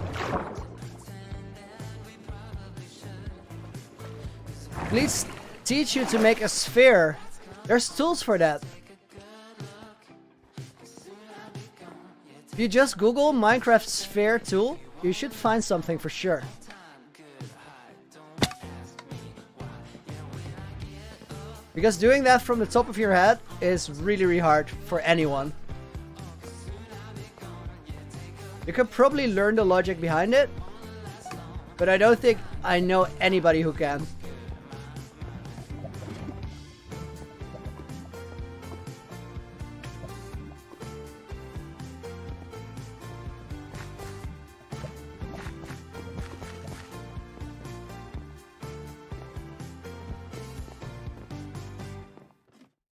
Please teach you to make a sphere. There's tools for that. If you just Google Minecraft sphere tool, you should find something for sure. Because doing that from the top of your head is really, really hard for anyone. You could probably learn the logic behind it, but I don't think I know anybody who can.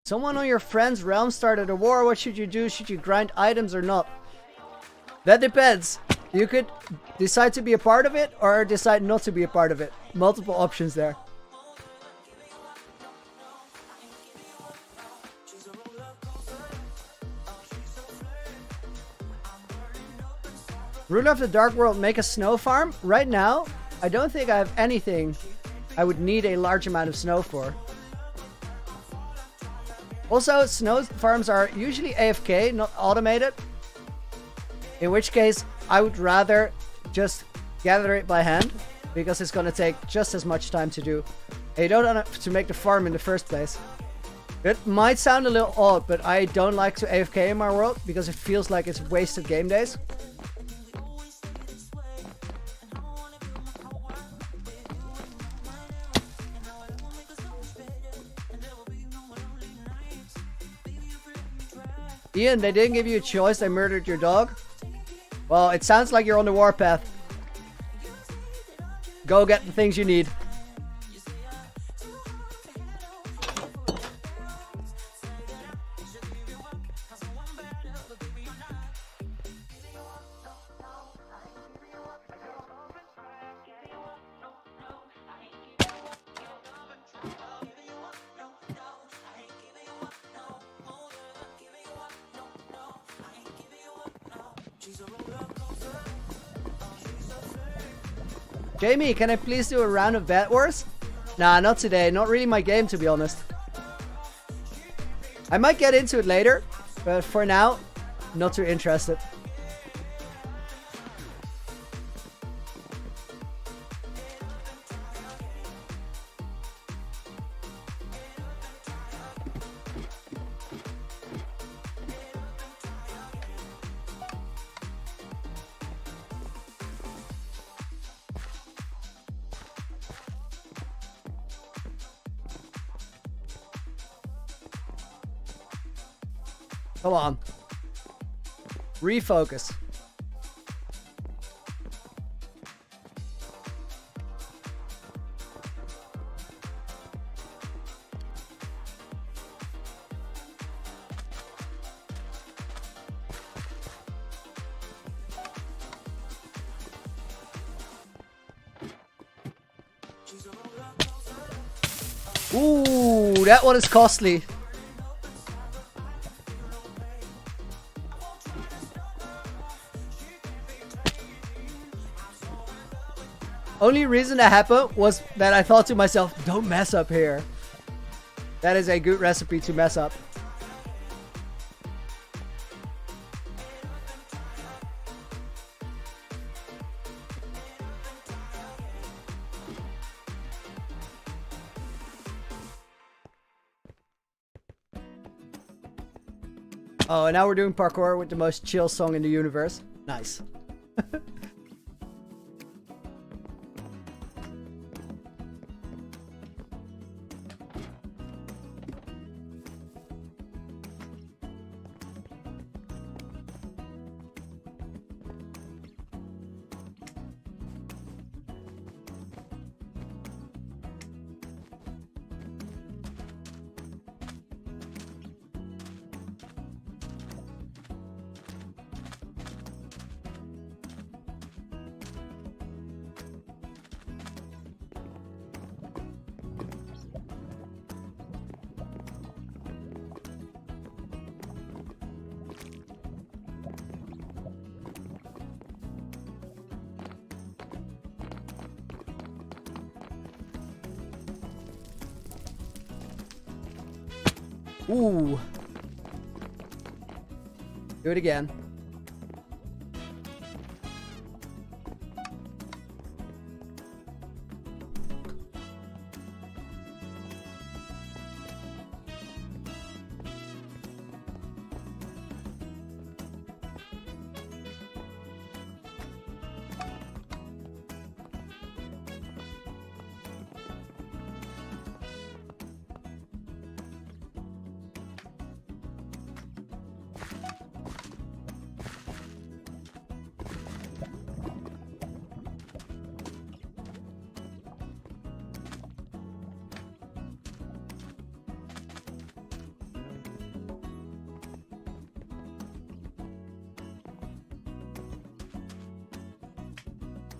Someone on your friend's realm started a war. What should you do? Should you grind items or not? That depends. You could decide to be a part of it or decide not to be a part of it. Multiple options there. Ruler of the Dark World, make a snow farm? Right now, I don't think I have anything I would need a large amount of snow for. Also, snow farms are usually AFK, not automated. In which case, I would rather just gather it by hand, because it's gonna take just as much time to do. And you don't have to make the farm in the first place. It might sound a little odd, but I don't like to AFK in my world, because it feels like it's wasted game days. Ian, they didn't give you a choice, they murdered your dog? Well, it sounds like you're on the warpath. Go get the things you need. Jamie, can I please do a round of Bed Wars? Nah, not today. Not really my game, to be honest. I might get into it later, but for now, not too interested. Come on. Refocus. Ooh, that one is costly. Only reason that happened was that I thought to myself, don't mess up here. That is a good recipe to mess up. Oh, and now we're doing parkour with the most chill song in the universe. Nice. Ooh. Do it again.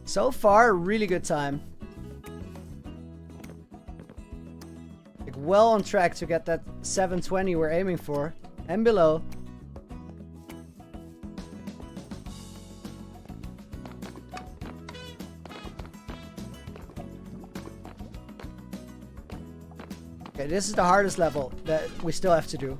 So far, really good time. Like, well on track to get that 720 we're aiming for. And below. Okay, this is the hardest level that we still have to do.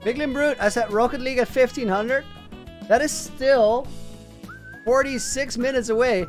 Biglin Brute, I said Rocket League at 1500. That is still 46 minutes away.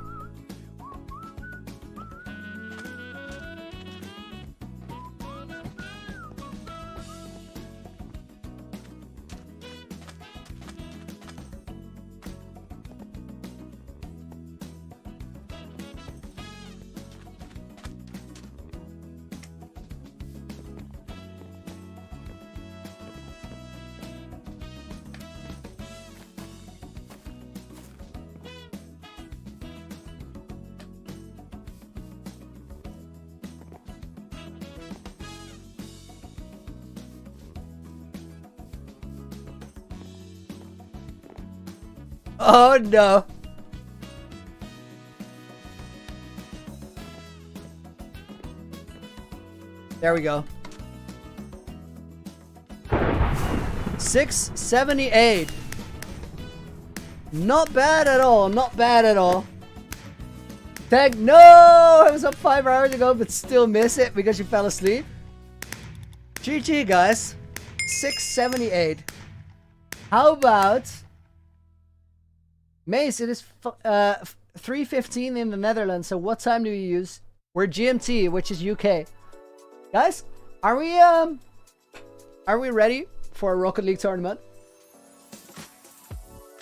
Oh no. There we go. 678. Not bad at all. Not bad at all. Tag, no! I was up 5 hours ago, but still miss it because you fell asleep. GG, guys. 678. How about... Mace, it is 3:15 in the Netherlands, so what time do you use? We're GMT, which is UK. Guys, are we ready for a Rocket League tournament?